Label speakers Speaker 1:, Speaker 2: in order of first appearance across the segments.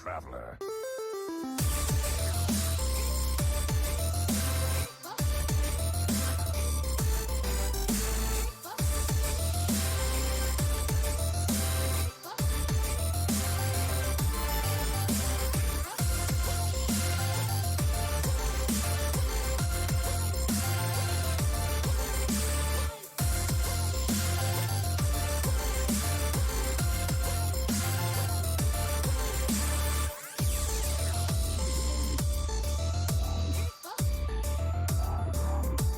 Speaker 1: traveler.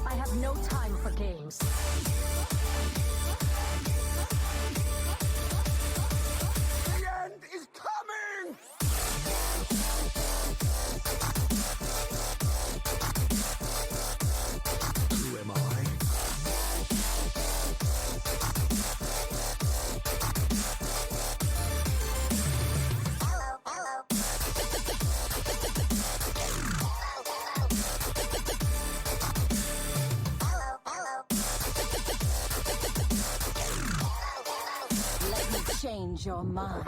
Speaker 2: I have no time for games.
Speaker 1: The end is coming! Who am I?
Speaker 2: Let me change your mind.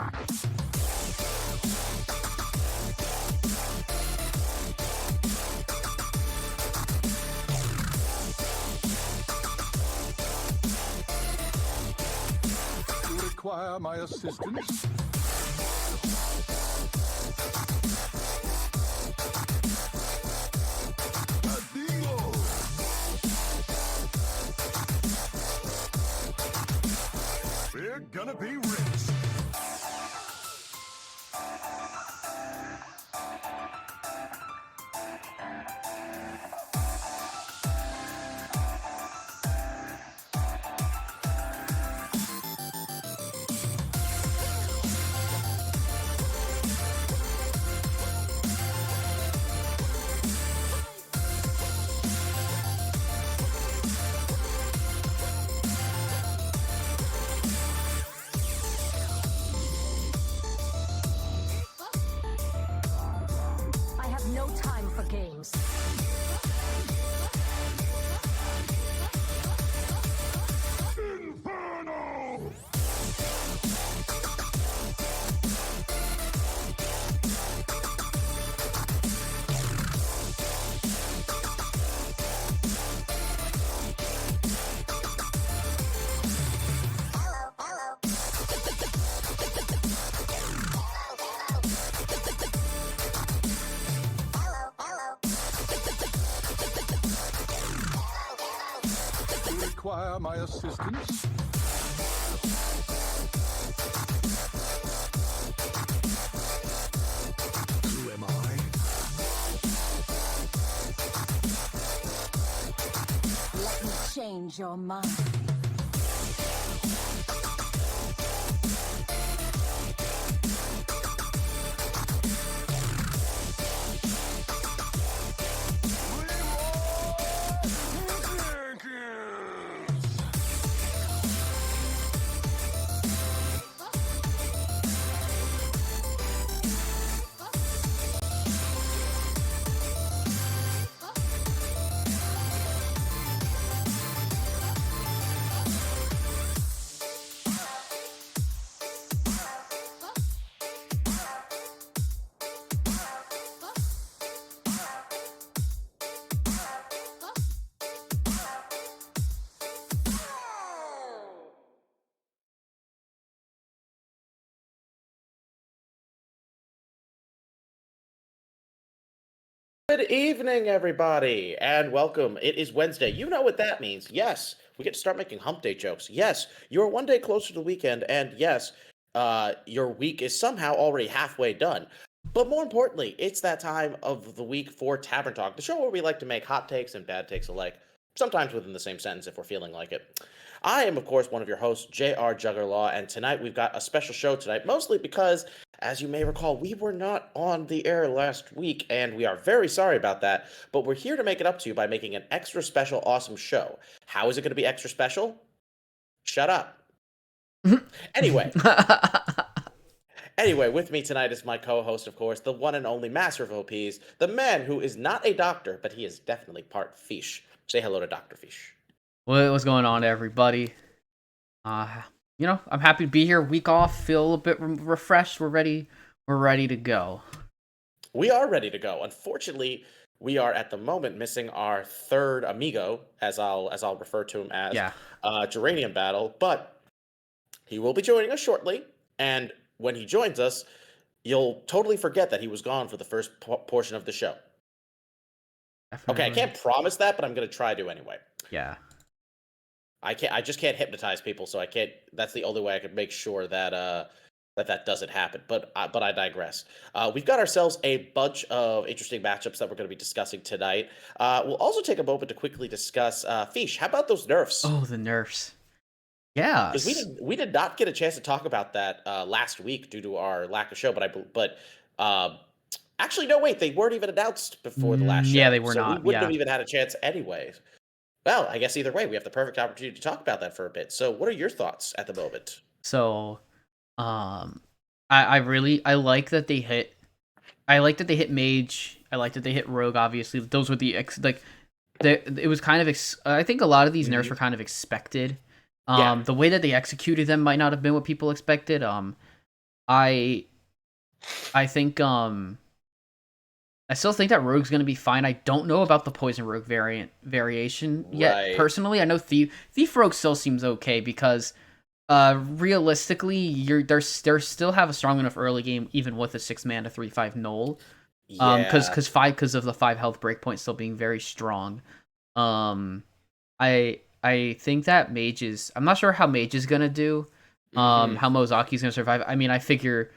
Speaker 1: You require my assistance? Adios! We're gonna be rich.
Speaker 2: I have no time for games.
Speaker 1: Inferno! You require my assistance? Who am I?
Speaker 2: Let me change your mind.
Speaker 3: Good evening, everybody, and welcome. It is Wednesday. You know what that means. Yes, we get to start making hump day jokes. Yes, you're one day closer to the weekend, and yes, your week is somehow already halfway done. But more importantly, it's that time of the week for Tavern Talk, the show where we like to make hot takes and bad takes alike, sometimes within the same sentence if we're feeling like it. I am, of course, one of your hosts, J.R. Juggerlaw, and tonight we've got a special show tonight, mostly because, as you may recall, we were not on the air last week, and we are very sorry about that, but we're here to make it up to you by making an extra special, awesome show. How is it going to be extra special? Shut up. Anyway, with me tonight is my co-host, of course, the one and only master of OPs, the man who is not a doctor, but he is definitely part fish. Say hello to Dr. Fish.
Speaker 4: What's going on, everybody? I'm happy to be here. Week off, feel a bit refreshed. We're ready We're ready to go.
Speaker 3: We are ready to go. Unfortunately, we are at the moment missing our third amigo, as I'll refer to him as,
Speaker 4: Yeah.
Speaker 3: Geranium Battle. But he will be joining us shortly, and when he joins us, you'll totally forget that he was gone for the first portion of the show. Okay, I
Speaker 4: Definitely.
Speaker 3: can't promise that, but I'm gonna try to anyway.
Speaker 4: Yeah.
Speaker 3: I just can't hypnotize people, so I can't. That's the only way I could make sure that that doesn't happen. But I digress. We've got ourselves a bunch of interesting matchups that we're going to be discussing tonight. We'll also take a moment to quickly discuss Fish. How about those nerfs?
Speaker 4: Oh, the nerfs.
Speaker 3: Because
Speaker 4: Yes.
Speaker 3: we did not get a chance to talk about that last week due to our lack of show. But actually, no, wait, they weren't even announced before the last
Speaker 4: Yeah,
Speaker 3: show,
Speaker 4: they were
Speaker 3: so we
Speaker 4: not.
Speaker 3: wouldn't
Speaker 4: Yeah.
Speaker 3: have even had a chance anyways. Well, I guess either way, we have the perfect opportunity to talk about that for a bit. So, what are your thoughts at the moment?
Speaker 4: So, I like that they hit. I like that they hit mage. I like that they hit rogue. Obviously, those were it was kind of. I think a lot of these nerfs were kind of expected.
Speaker 3: Yeah.
Speaker 4: The way that they executed them might not have been what people expected. I think I still think that rogue's gonna be fine. I don't know about the poison rogue variation yet.
Speaker 3: Right.
Speaker 4: Personally, I know thief rogue still seems okay because realistically, they still have a strong enough early game even with a 6 mana 3/5 null.
Speaker 3: Yeah.
Speaker 4: Because of the 5 health breakpoint still being very strong. I think that mage is. I'm not sure how mage is gonna do.
Speaker 3: Mhm.
Speaker 4: How Mozaki's gonna survive. I mean, I figure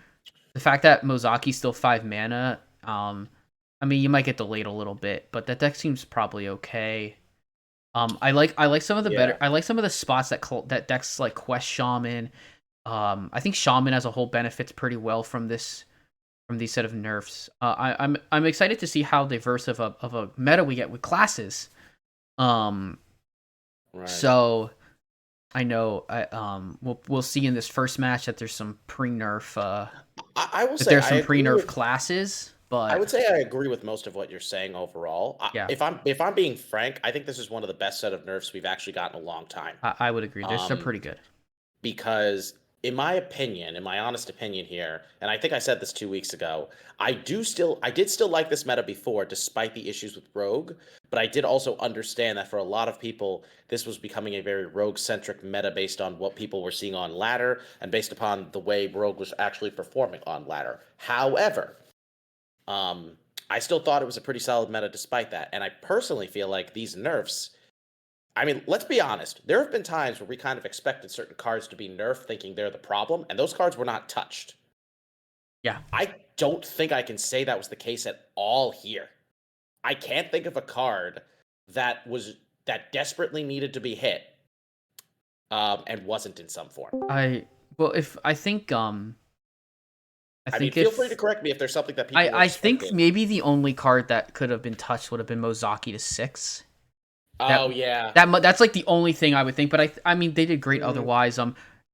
Speaker 4: the fact that Mozaki's still 5 mana. I mean, you might get delayed a little bit, but that deck seems probably okay. I like some of the better. I like some of the spots that decks like Quest Shaman. I think Shaman as a whole benefits pretty well from these set of nerfs. I'm excited to see how diverse of a meta we get with classes.
Speaker 3: Right.
Speaker 4: So I know we'll see in this first match that there's some pre-nerf
Speaker 3: I will
Speaker 4: that
Speaker 3: say
Speaker 4: there's
Speaker 3: I
Speaker 4: some
Speaker 3: agree
Speaker 4: pre-nerf
Speaker 3: with.
Speaker 4: classes,
Speaker 3: I would
Speaker 4: but
Speaker 3: say I agree with most of what you're saying overall.
Speaker 4: yeah,
Speaker 3: If I'm being frank, I think this is one of the best set of nerfs we've actually gotten in a long time.
Speaker 4: I would agree. They're
Speaker 3: Um,
Speaker 4: pretty good.
Speaker 3: because in my opinion, in my honest opinion here, and I think I said this 2 weeks ago, I did still like this meta before, despite the issues with Rogue, but I did also understand that for a lot of people, this was becoming a very Rogue-centric meta based on what people were seeing on ladder and based upon the way Rogue was actually performing on ladder. However, I still thought it was a pretty solid meta despite that, and I personally feel like these nerfs. I mean, let's be honest. There have been times where we kind of expected certain cards to be nerfed, thinking they're the problem, and those cards were not touched.
Speaker 4: Yeah.
Speaker 3: I don't think I can say that was the case at all here. I can't think of a card that desperately needed to be hit, and wasn't in some form.
Speaker 4: If I think
Speaker 3: I mean, feel free to correct me if there's something that people were
Speaker 4: I think
Speaker 3: expecting.
Speaker 4: maybe the only card that could have been touched would have been Mozaki to 6.
Speaker 3: Oh yeah,
Speaker 4: That's like the only thing I would think, but I mean they did great otherwise.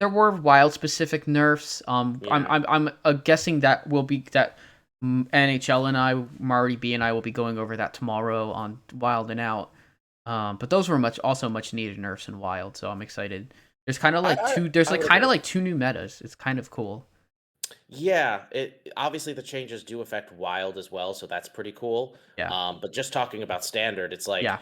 Speaker 4: There were wild specific nerfs.
Speaker 3: Yeah.
Speaker 4: I'm guessing that will be that NHL and I, Marty B and I will be going over that tomorrow on Wild and Out. But those were much needed nerfs in Wild, so I'm excited. There's kind of like two. There's
Speaker 3: I
Speaker 4: like
Speaker 3: would
Speaker 4: kind of
Speaker 3: agree.
Speaker 4: like two new metas. It's kind of cool.
Speaker 3: Yeah, it obviously the changes do affect Wild as well, so that's pretty cool.
Speaker 4: Yeah.
Speaker 3: But just talking about Standard, it's like
Speaker 4: Yeah.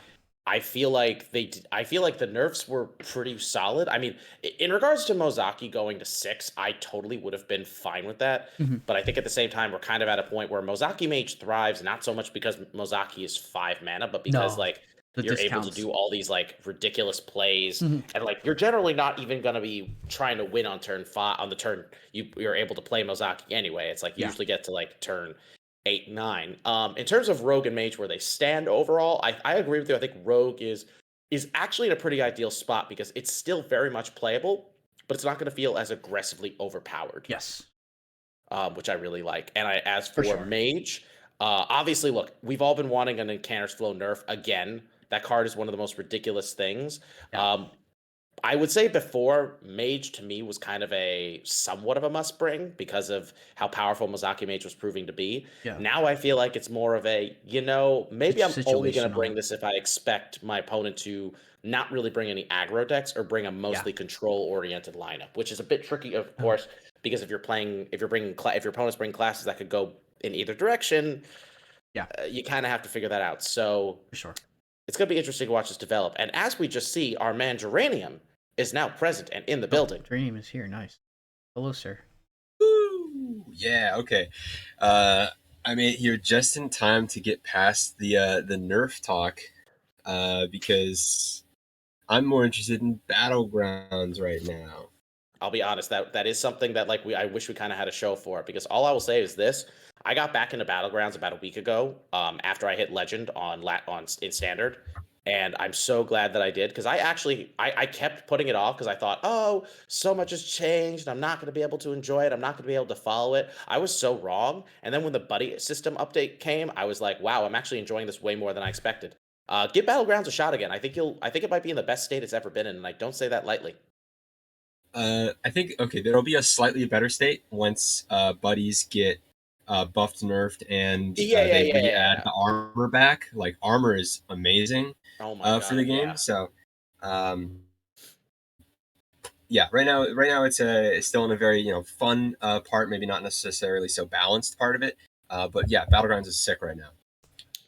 Speaker 3: I feel like I feel like the nerfs were pretty solid. I mean, in regards to Mozaki going to 6, I totally would have been fine with that.
Speaker 4: Mhm.
Speaker 3: But I think at the same time, we're kind of at a point where Mozaki Mage thrives not so much because Mozaki is 5 mana, but because
Speaker 4: No,
Speaker 3: like
Speaker 4: the
Speaker 3: you're able to
Speaker 4: discounts.
Speaker 3: do all these like ridiculous plays,
Speaker 4: Mhm.
Speaker 3: and like you're generally not even gonna be trying to win on turn 5. On the turn you're able to play Mozaki anyway. It's like you
Speaker 4: Yeah.
Speaker 3: usually get to like turn 8, 9. In terms of Rogue and Mage where they stand overall, I agree with you. I think Rogue is actually in a pretty ideal spot because it's still very much playable, but it's not going to feel as aggressively overpowered.
Speaker 4: Yes.
Speaker 3: Which I really like. And as
Speaker 4: For
Speaker 3: for
Speaker 4: sure.
Speaker 3: Mage, obviously, look, we've all been wanting an Encounters Flow nerf again. That card is one of the most ridiculous things.
Speaker 4: Yeah.
Speaker 3: I would say before, Mage to me was kind of a somewhat of a must bring because of how powerful Mozaki Mage was proving to be.
Speaker 4: Yeah.
Speaker 3: Now I feel like it's more of a, maybe I'm only going to bring
Speaker 4: Situational.
Speaker 3: this if I expect my opponent to not really bring any aggro decks or bring a mostly control oriented lineup, which is a bit tricky, of course, because if your opponent's bringing classes that could go in either direction,
Speaker 4: Yeah,
Speaker 3: you kind of have to figure that out. So
Speaker 4: for sure.
Speaker 3: it's going to be interesting to watch this develop. And as we just see, our man Geranium is now present and in the
Speaker 4: Oh,
Speaker 3: building.
Speaker 4: Dream is here. Nice. Hello, sir.
Speaker 5: Woo! Yeah, okay. I made it here just in time to get past the Nerf talk, because I'm more interested in Battlegrounds right now.
Speaker 3: I'll be honest, that is something that I wish we kind of had a show for, because all I will say is this: I got back into Battlegrounds about a week ago, after I hit Legend in Standard, and I'm so glad that I did, because I kept putting it off because I thought, oh, so much has changed, I'm not going to be able to enjoy it, I'm not going to be able to follow it. I was so wrong, and then when the buddy system update came, I was like, wow, I'm actually enjoying this way more than I expected. Give Battlegrounds a shot again. I think it might be in the best state it's ever been in, and I don't say that lightly.
Speaker 5: I think, okay, there'll be a slightly better state once buddies get buffed, nerfed, and they re-add the armor back. Like, armor is amazing for the game. So, yeah, right now it's still in a very fun part, maybe not necessarily so balanced part of it. But yeah, Battlegrounds is sick right now.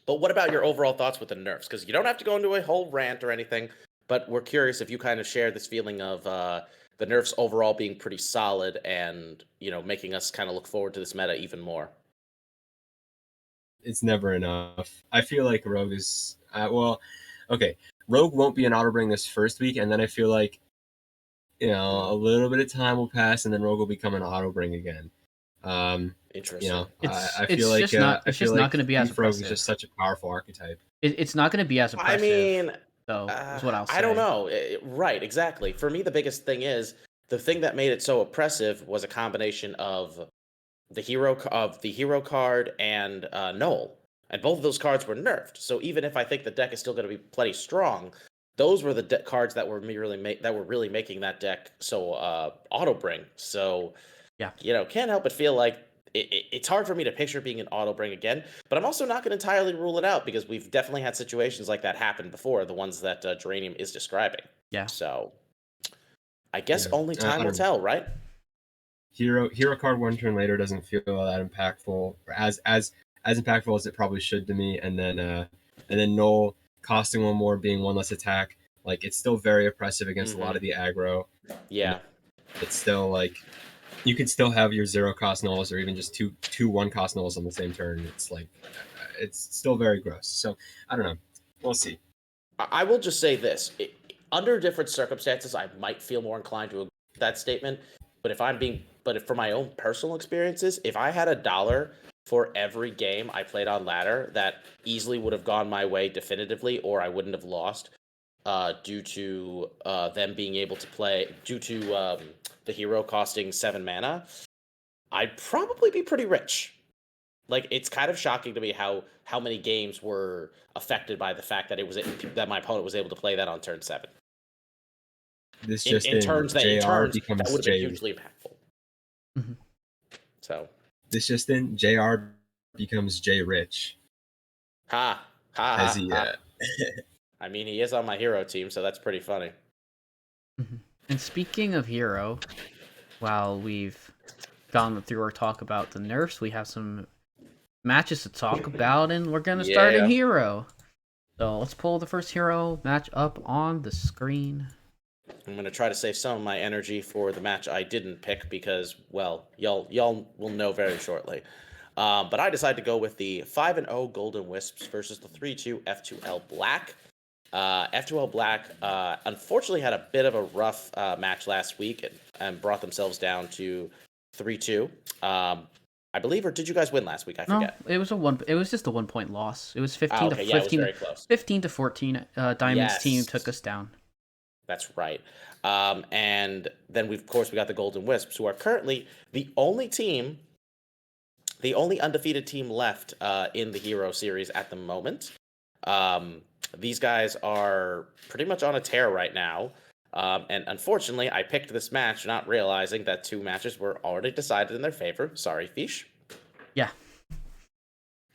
Speaker 3: But what about your overall thoughts with the nerfs? Because you don't have to go into a whole rant or anything, but we're curious if you kind of share this feeling of the nerfs overall being pretty solid and making us kind of look forward to this meta even more.
Speaker 5: It's never enough. I feel like Rogue is okay. Rogue won't be an auto bring this first week, and then I feel like a little bit of time will pass, and then Rogue will become an auto bring again.
Speaker 3: Interesting.
Speaker 5: I feel like
Speaker 4: it's just not going to be as
Speaker 5: Rogue
Speaker 4: impressive.
Speaker 5: is just such a powerful archetype.
Speaker 4: It's not going to be as impressive.
Speaker 3: I mean,
Speaker 4: though, is what I'll say.
Speaker 3: I don't know. Right, exactly. For me, the biggest thing is the thing that made it so oppressive was a combination of the hero card and Null, and both of those cards were nerfed. So even if I think the deck is still going to be plenty strong, those were the cards that were really making that deck so auto bring. So
Speaker 4: yeah,
Speaker 3: can't help but feel like it's hard for me to picture being an auto bring again, but I'm also not going to entirely rule it out because we've definitely had situations like that happen before, the ones that Geranium is describing.
Speaker 4: Yeah.
Speaker 3: So I guess only time will tell, right?
Speaker 5: Hero card one turn later doesn't feel that impactful, as impactful as it probably should to me, and then Null costing one more, being one less attack, like it's still very oppressive against a lot of the aggro.
Speaker 3: Yeah,
Speaker 5: it's still like you could still have your 0-cost Nulls or even just two 1-cost Nulls on the same turn. It's like it's still very gross. So I don't know. We'll see.
Speaker 3: I will just say this: under different circumstances, I might feel more inclined to agree with that statement. But for my own personal experiences, if I had $1 for every game I played on ladder, that easily would have gone my way definitively, or I wouldn't have lost, due to them being able to play, due to the hero costing 7 mana, I'd probably be pretty rich. Like, it's kind of shocking to me how many games were affected by the fact that my opponent was able to play that on turn 7.
Speaker 5: This just
Speaker 3: in turns that would have been hugely impactful.
Speaker 4: Mm-hmm.
Speaker 3: So
Speaker 5: this just in, JR becomes J Rich.
Speaker 3: Ha. I mean, he is on my hero team, so that's pretty funny.
Speaker 4: Mm-hmm. And speaking of hero, while we've gone through our talk about the nerfs, we have some matches to talk about, and we're gonna start in hero. So let's pull the first hero match up on the screen.
Speaker 3: I'm going to try to save some of my energy for the match I didn't pick because, well, y'all will know very shortly. But I decided to go with the 5-0 Golden Wisps versus the 3-2 F2L Black. F2L Black unfortunately had a bit of a rough match last week and brought themselves down to 3-2. I believe, or did you guys win last week? I forget.
Speaker 4: No, it was just a 1-point loss. It was 15 to 15.
Speaker 3: Yeah, it was very close.
Speaker 4: 15 to 14. Diamond's team took us down.
Speaker 3: That's right. And then we got the Golden Wisps, who are currently the only undefeated team left in the Hero Series at the moment. These guys are pretty much on a tear right now. And unfortunately, I picked this match not realizing that 2 matches were already decided in their favor. Sorry, Fish.
Speaker 4: Yeah.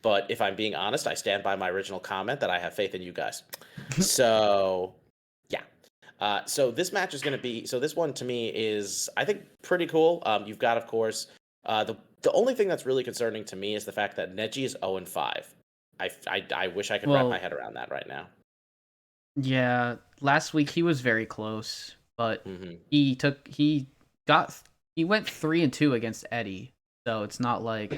Speaker 3: But if I'm being honest, I stand by my original comment that I have faith in you guys. So, yeah. So this match is going to be. So this one to me is, I think, pretty cool. You've got, of course, the only thing that's really concerning to me is the fact that Neji is 0-5. I wish I could wrap my head around that right now.
Speaker 4: Yeah, last week he was very close, but
Speaker 3: Mhm.
Speaker 4: he went 3-2 against Eddie. So it's not like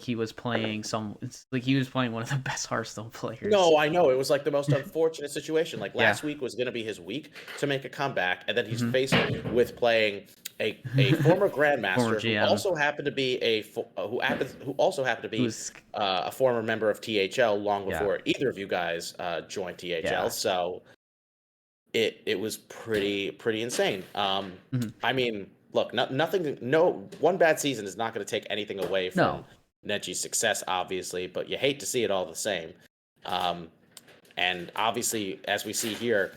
Speaker 4: he was playing it's like he was playing one of the best Hearthstone players.
Speaker 3: No, I know. It was like the most unfortunate situation. Like
Speaker 4: Yeah.
Speaker 3: last week was going to be his week to make a comeback, and then he's faced with playing a former grandmaster
Speaker 4: Former
Speaker 3: who
Speaker 4: GM.
Speaker 3: also happened to be a former member of THL long before either of you guys joined THL.
Speaker 4: Yeah.
Speaker 3: So it was pretty insane. I mean, look, no one bad season is not going to take anything away from Neji's success, obviously, but you hate to see it all the same. And obviously, as we see here,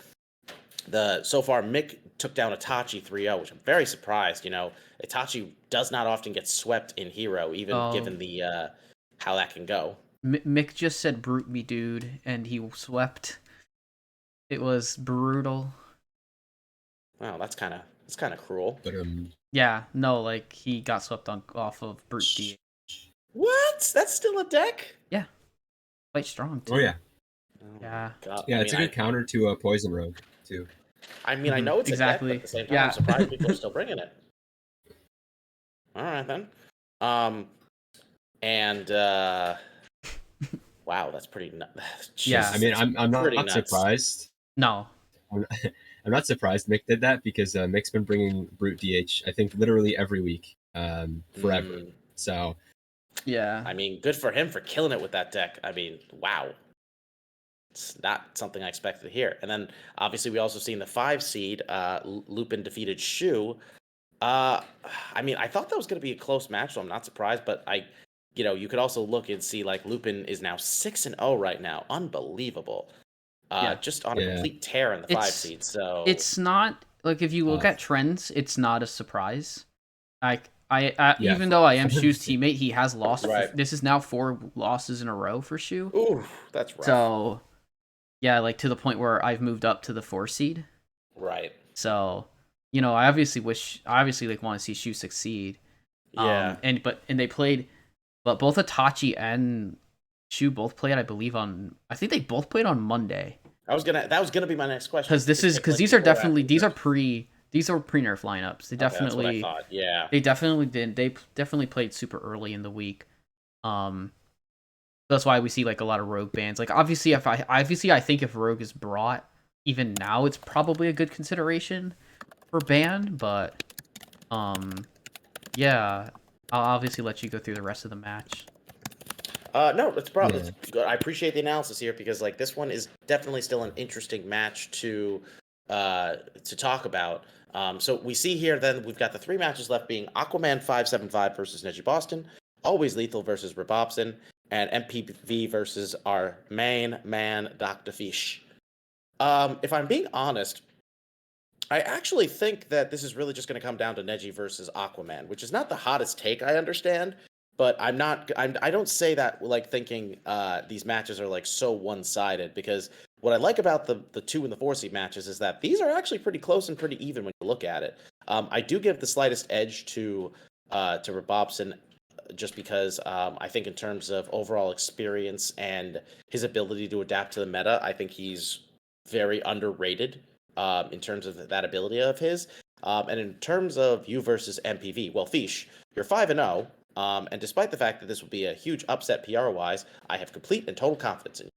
Speaker 3: so far Mick took down Itachi 3-0, which I'm very surprised. You know, Itachi does not often get swept in Hero, even given the how that can go.
Speaker 4: Mick just said "brute me, dude," and he swept. It was brutal.
Speaker 3: Wow, that's kind of cruel.
Speaker 5: But
Speaker 4: Yeah, no, like he got swept off of Brute D.
Speaker 3: What? That's still a deck?
Speaker 4: Yeah, quite strong too.
Speaker 5: Oh yeah.
Speaker 4: Yeah.
Speaker 3: God.
Speaker 5: Yeah, it's a good counter to a Poison Rogue too.
Speaker 3: I mean, I know it's
Speaker 4: exactly.
Speaker 3: a deck, but at the same time, I'm surprised people are still bringing it. All right then. Wow, that's pretty.
Speaker 4: Yeah.
Speaker 5: I mean, I'm not surprised.
Speaker 4: No.
Speaker 5: I'm not surprised Mick did that because Mick's been bringing Brute DH, I think, literally every week, forever. So,
Speaker 4: yeah.
Speaker 3: I mean, good for him for killing it with that deck. I mean, wow. It's not something I expected to hear. And then, obviously, we also seen the 5 seed, Lupin defeated Shu. I mean, I thought that was going to be a close match, so I'm not surprised. But you could also look and see, like, Lupin is now 6-0 right now. Unbelievable. Just on a complete tear in the 5 seed. So
Speaker 4: it's not like if you look at trends, it's not a surprise. Like even though I am Shu's teammate, he has lost.
Speaker 3: Right.
Speaker 4: This is now 4 losses in a row for Shu.
Speaker 3: Ooh, that's rough.
Speaker 4: So yeah, like to the point where I've moved up to the 4 seed.
Speaker 3: Right.
Speaker 4: So I obviously want to see Shu succeed.
Speaker 3: Yeah.
Speaker 4: But both Itachi and Shu both played, I believe, I think they both played on Monday. That
Speaker 3: was gonna be my next question.
Speaker 4: Because these are pre nerf lineups. They definitely.
Speaker 3: That's what I thought. Yeah.
Speaker 4: They definitely did. They definitely played super early in the week. That's why we see like a lot of Rogue bans. Like obviously, I think if Rogue is brought, even now, it's probably a good consideration for ban. But yeah, I'll obviously let you go through the rest of the match.
Speaker 3: No, it's probably good. I appreciate the analysis here because like this one is definitely still an interesting match to talk about. So we see here then we've got the 3 matches left being Aquaman 575 versus Neji Boston, Always Lethal versus Rebobson, and MPV versus our main man Dr. Fish. If I'm being honest, I actually think that this is really just going to come down to Neji versus Aquaman, which is not the hottest take, I understand. But I don't say that like thinking these matches are like so one-sided, because what I like about the 2 and the 4 seed matches is that these are actually pretty close and pretty even when you look at it. I do give the slightest edge to Rebobson just because I think in terms of overall experience and his ability to adapt to the meta, I think he's very underrated in terms of that ability of his. And in terms of you versus MPV, well, Fish, you're 5-0. And despite the fact that this will be a huge upset PR-wise, I have complete and total confidence in you.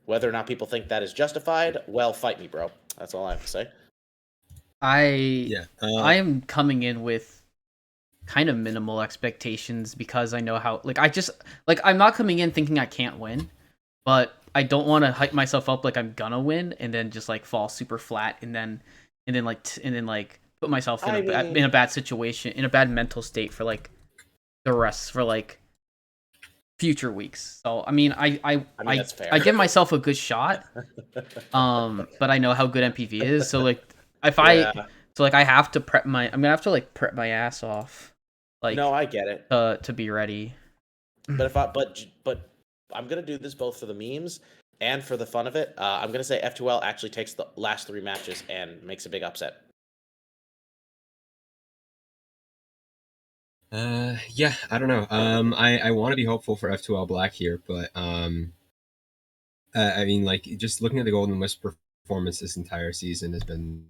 Speaker 3: Whether or not people think that is justified, well, fight me, bro. That's all I have to say.
Speaker 4: I am coming in with kind of minimal expectations because I know how I'm not coming in thinking I can't win, but I don't want to hype myself up like I'm gonna win and then just like fall super flat and then put myself in a bad situation, in a bad mental state for like the rest, for like future weeks. So I mean,
Speaker 3: that's fair.
Speaker 4: I give myself a good shot. But I know how good MPV is. So like, if
Speaker 3: Yeah.
Speaker 4: I have to prep my. I'm gonna have to like prep my ass off, like
Speaker 3: No, I get it.
Speaker 4: to be ready.
Speaker 3: But I'm gonna do this both for the memes and for the fun of it. I'm gonna say F2L actually takes the last 3 matches and makes a big upset.
Speaker 5: Yeah, I don't know. I want to be hopeful for F2L Black here, but I mean, like, just looking at the Golden Wisp performance this entire season has been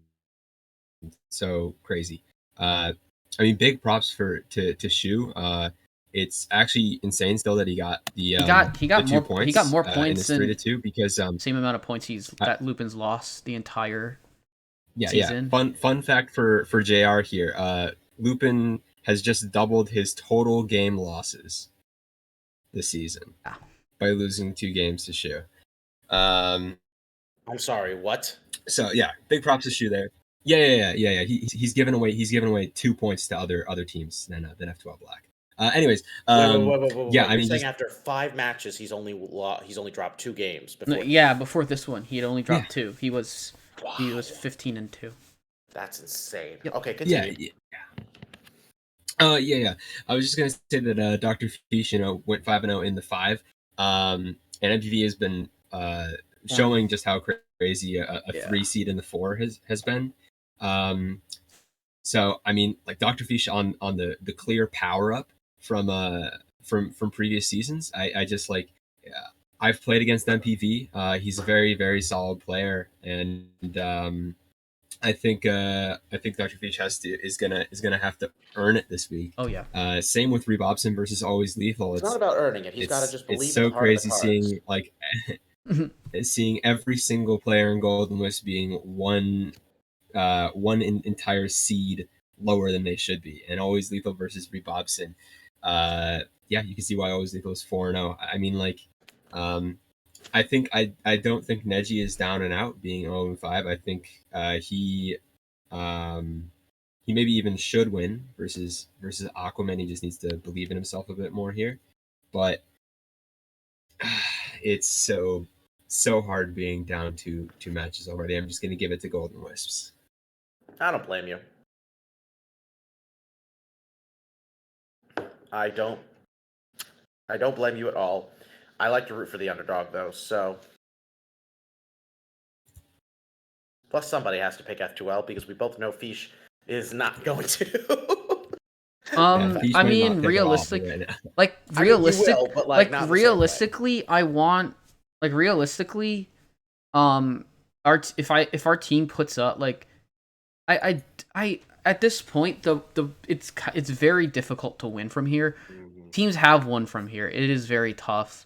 Speaker 5: so crazy. I mean, big props to Shu. It's actually insane still that he got the
Speaker 4: He got
Speaker 5: the 2
Speaker 4: more
Speaker 5: points.
Speaker 4: He got more
Speaker 5: in
Speaker 4: points
Speaker 5: this 3-2
Speaker 4: than
Speaker 5: because
Speaker 4: same amount of points that Lupin's lost the entire season.
Speaker 5: Fun fact for JR here. Lupin has just doubled his total game losses this season by losing 2 games to Shu.
Speaker 3: I'm sorry, what?
Speaker 5: So yeah, big props to Shu there. Yeah. He's given away 2 points to other teams than F12 Black. Anyways,
Speaker 3: Wait.
Speaker 5: yeah,
Speaker 3: You're
Speaker 5: I mean,
Speaker 3: saying
Speaker 5: just,
Speaker 3: after 5 matches, he's only dropped 2 games
Speaker 4: No,
Speaker 3: before.
Speaker 4: yeah, before this one, he had only dropped
Speaker 5: Yeah.
Speaker 4: 2. He was 15-2.
Speaker 3: That's insane.
Speaker 4: Yep.
Speaker 3: Okay, continue.
Speaker 5: Yeah. I was just gonna say that Dr. Fish, went 5-0 in the 5. And MPV has been showing just how crazy a 3 seed in the 4 has been. So I mean, like, Dr. Fish on the clear power up from previous seasons. I just like, I've played against MPV. He's a very, very solid player, and I think Dr. Fish is gonna have to earn it this week.
Speaker 4: Oh yeah.
Speaker 5: Same with Rebobson versus Always Lethal.
Speaker 3: It's not about earning it. He's got to just believe
Speaker 5: It's
Speaker 3: in
Speaker 5: so
Speaker 3: the heart of
Speaker 5: crazy
Speaker 3: the cards.
Speaker 5: seeing, like, seeing every single player in Golden Wisp being one entire seed lower than they should be, and Always Lethal versus Rebobson. Yeah, you can see why Always Lethal is 4-0. I mean, like, I don't think Neji is down and out being 0-5. I think he maybe even should win versus Aquaman. He just needs to believe in himself a bit more here. But it's so hard being down 2 matches already. I'm just gonna give it to Golden Wisps.
Speaker 3: I don't blame you. I don't blame you at all. I like to root for the underdog, though, so... Plus, somebody has to pick F2L, because we both know Fish is not going to.
Speaker 5: Fish
Speaker 4: I
Speaker 5: might
Speaker 4: mean,
Speaker 5: not pick it off
Speaker 4: realistic,
Speaker 5: right now.
Speaker 4: like
Speaker 3: I mean, you
Speaker 4: realistic,
Speaker 3: will, but,
Speaker 4: like
Speaker 3: not the same way.
Speaker 4: realistically, I want, like, realistically, if our team puts up, like, I at this point, it's very difficult to win from here. Teams have won from here. It is very tough.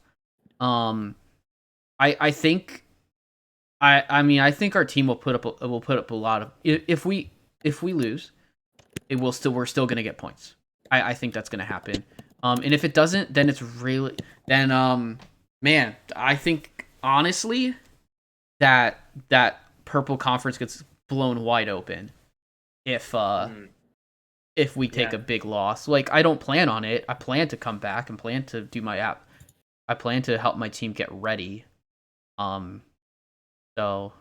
Speaker 4: I think I think our team will put up a lot of, if we lose, we're still gonna get points. I think that's gonna happen. And if it doesn't, then it's really, man, I think honestly that purple conference gets blown wide open if we take a big loss. Like, I don't plan on it. I plan to come back and plan to do my app. I plan to help my team get ready. So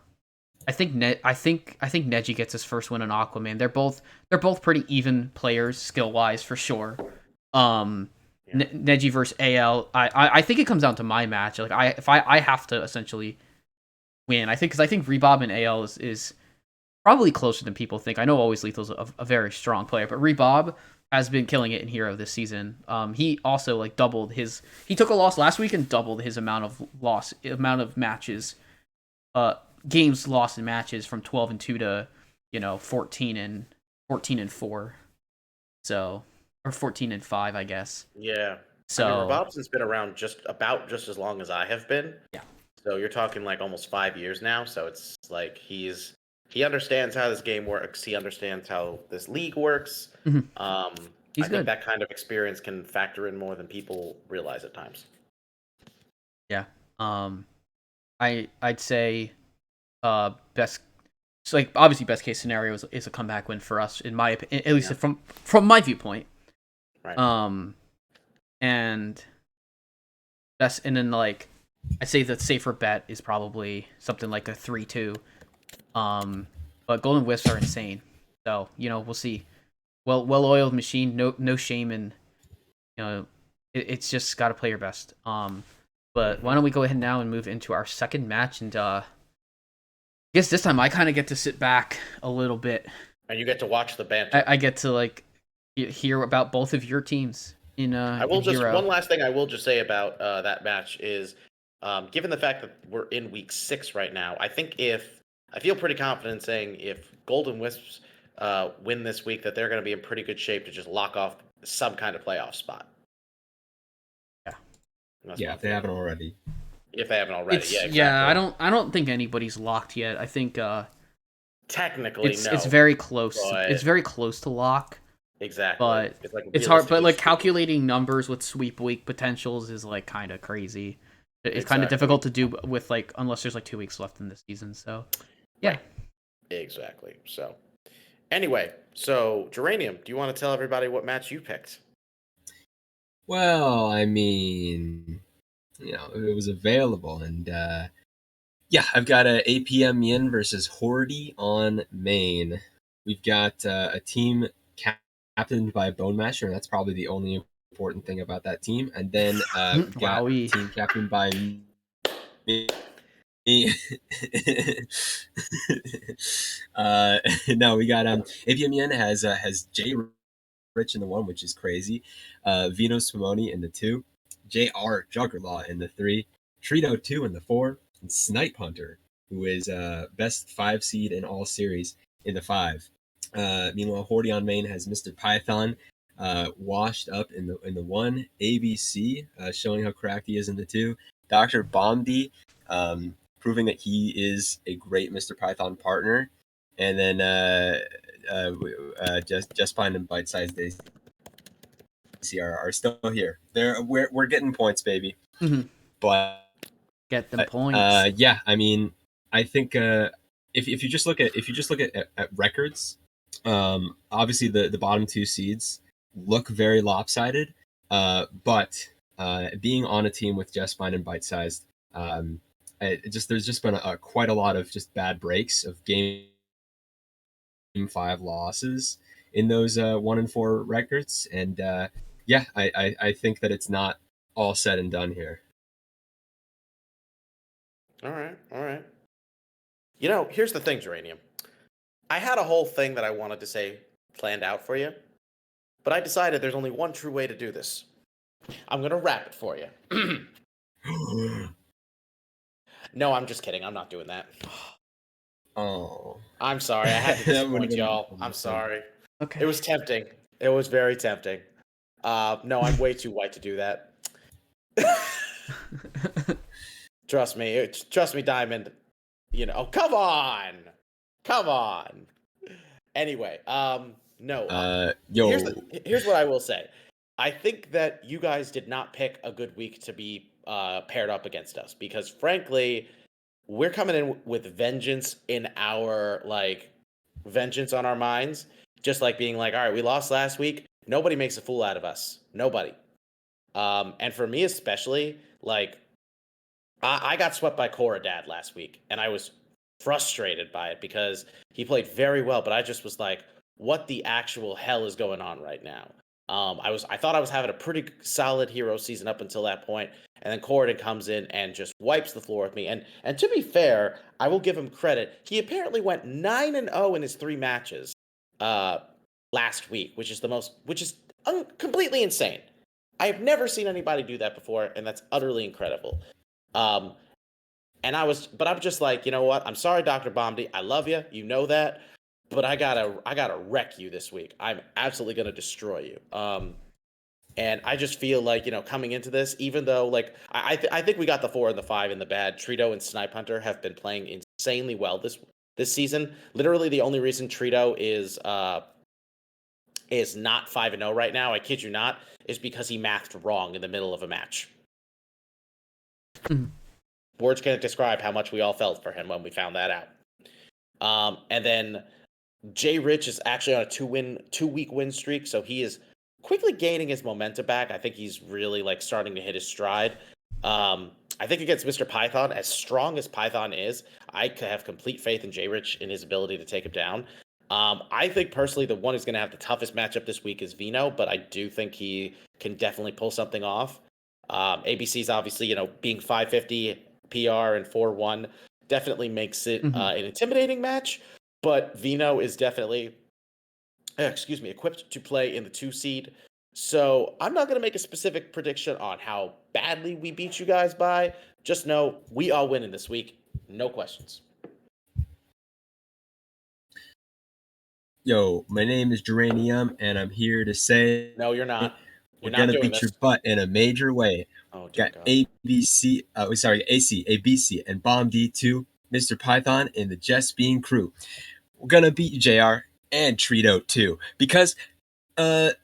Speaker 4: I think Neji gets his first win on Aquaman. They're both pretty even players skill wise for sure. Neji versus AL. I think it comes down to my match. Like, I have to essentially win. I think Rebob and AL is probably closer than people think. I know Always Lethal's a very strong player, but Rebob has been killing it in Hero this season. He also, like, doubled his. He took a loss last week and doubled his amount of matches, games lost in matches from 12-2 to 14-4. So, or 14-5, I guess.
Speaker 3: Yeah.
Speaker 4: So
Speaker 3: I mean, Robson's been around just as long as I have been.
Speaker 4: Yeah.
Speaker 3: So you're talking like almost 5 years now. So it's like he understands how this game works. He understands how this league works.
Speaker 4: Mhm.
Speaker 3: I
Speaker 4: He's
Speaker 3: think
Speaker 4: good.
Speaker 3: that kind of experience can factor in more than people realize at times.
Speaker 4: Yeah. I'd say best. So, like, obviously, best case scenario is a comeback win for us, in my opinion, at least from my viewpoint.
Speaker 3: Right.
Speaker 4: And That's and then like I say the safer bet is probably something like a 3-2. But Golden Wisps are insane. So, we'll see. Well-oiled machine, no shame in, it's just got to play your best. But why don't we go ahead now and move into our second match, and I guess this time I kind of get to sit back a little bit.
Speaker 3: And you get to watch the banter.
Speaker 4: I get to like hear about both of your teams in
Speaker 3: I will
Speaker 4: in
Speaker 3: just
Speaker 4: Hero.
Speaker 3: one last thing I will just say about that match is, given the fact that we're in week 6 right now, I feel pretty confident saying if Golden Wisps win this week, that they're going to be in pretty good shape to just lock off some kind of playoff spot.
Speaker 5: Yeah, if they haven't already.
Speaker 3: If they haven't already,
Speaker 4: It's,
Speaker 3: yeah, exactly.
Speaker 4: I don't think anybody's locked yet. I think
Speaker 3: Technically, no.
Speaker 4: it's very close.
Speaker 3: but-
Speaker 4: It's very close to lock.
Speaker 3: Exactly.
Speaker 4: But
Speaker 3: it's, like
Speaker 4: It's hard, but like
Speaker 3: realistically
Speaker 4: calculating numbers with sweep week potentials is like kind of crazy. It's kind of
Speaker 3: Exactly.
Speaker 4: difficult to do with like unless there's like 2 weeks left in this season. So, yeah.
Speaker 3: Exactly. So, anyway, Geranium, do you want to tell everybody what match you picked?
Speaker 5: Well, I mean, it was available, and yeah, I've got a APM Yin versus Hordy on main. We've got a team captained by Bone Masher, and that's probably the only important thing about that team. And then we've got a team captained by me. No, we got APM Yin has Jay Rich in the 1, which is crazy. Vino Spumoni in the 2, JR Juggerlaw in the 3, Trito 2 in the 4, and Snipe Hunter, who is best 5 seed in all series in the 5. Meanwhile, Hordy on main has Mr. Python washed up in the 1, ABC showing how cracked he is in the 2, Dr. Bomdi proving that he is a great Mr. Python partner, and then just find and bite-sized days are still here. We're getting points, baby.
Speaker 4: Mm-hmm.
Speaker 5: But
Speaker 4: Get the points.
Speaker 5: yeah, I mean, I think if you just look at records, obviously the bottom 2 seeds look very lopsided. But being on a team with Just Fine and Bite-sized, there's just been quite a lot of just bad breaks of game 5 losses in those 1 and 4 records, and yeah, I think that it's not all said and done here.
Speaker 3: All right. Here's the thing, Geranium. I had a whole thing that I wanted to say planned out for you, but I decided there's only one true way to do this. I'm going to rap it for you. No, I'm just kidding. I'm not doing that.
Speaker 5: Oh.
Speaker 3: I'm sorry. I had to disappoint y'all. I'm sorry.
Speaker 4: Okay.
Speaker 3: It was tempting. It was very tempting. No, I'm way too white to do that. Trust me, Diamond. Oh, come on. Anyway, no.
Speaker 5: Yo.
Speaker 3: Here's what I will say. I think that you guys did not pick a good week to be paired up against us, because frankly, we're coming in with vengeance vengeance on our minds, just like being like, all right, we lost last week. Nobody makes a fool out of us. Nobody. And for me especially, like, I got swept by Dad last week, and I was frustrated by it because he played very well, but I just was like, what the actual hell is going on right now? I thought I was having a pretty solid hero season up until that point, and then Corridon comes in and just wipes the floor with me. And to be fair, I will give him credit. He apparently went 9-0 in his 3 matches last week, which is completely insane. I have never seen anybody do that before, and that's utterly incredible. I'm just like, you know what? I'm sorry, Dr. Bomdi. I love you. You know that. But I gotta wreck you this week. I'm absolutely gonna destroy you. And I just feel like, coming into this, even though like I think we got the 4 and the 5 in the bad. Trito and Snipe Hunter have been playing insanely well this season. Literally, the only reason Trito is not 5-0 right now, I kid you not, is because he mathed wrong in the middle of a match. Words can't describe how much we all felt for him when we found that out. And then Jay Rich is actually on a 2-week win streak, so he is quickly gaining his momentum back. I think he's really like starting to hit his stride. I think against Mr. Python, as strong as Python is, I have complete faith in J Rich in his ability to take him down. I think personally the one who's going to have the toughest matchup this week is Vino, but I do think he can definitely pull something off. ABC's obviously, being 550 PR and 4-1 definitely makes it an intimidating match, but Vino is definitely, equipped to play in the 2 seed. So I'm not going to make a specific prediction on how badly we beat you guys by. Just know we all winning this week. No questions.
Speaker 5: Yo, my name is Geranium, and I'm here to say
Speaker 3: No, you're not.
Speaker 5: we're
Speaker 3: You're not
Speaker 5: gonna
Speaker 3: doing
Speaker 5: beat
Speaker 3: this.
Speaker 5: your butt in a major way.
Speaker 3: Oh, dear
Speaker 5: Got
Speaker 3: God.
Speaker 5: ABC, AC, ABC, and Bomb D2, Mr. Python, and the Just Bean crew. We're gonna beat JR and Trito too, because Mr.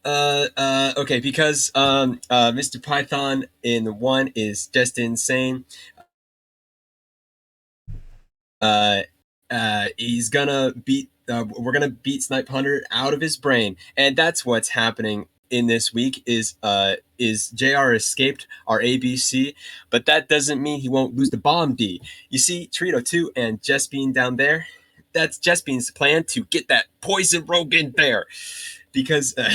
Speaker 5: Python in the 1 is just insane. He's gonna beat. We're gonna beat Snipe Hunter out of his brain, and that's what's happening in this week. Is JR escaped our ABC, but that doesn't mean he won't lose the Bomb D. You see, Trito 2 and Just Bean down there. That's Just Bean's plan to get that poison rogue in there, because
Speaker 3: All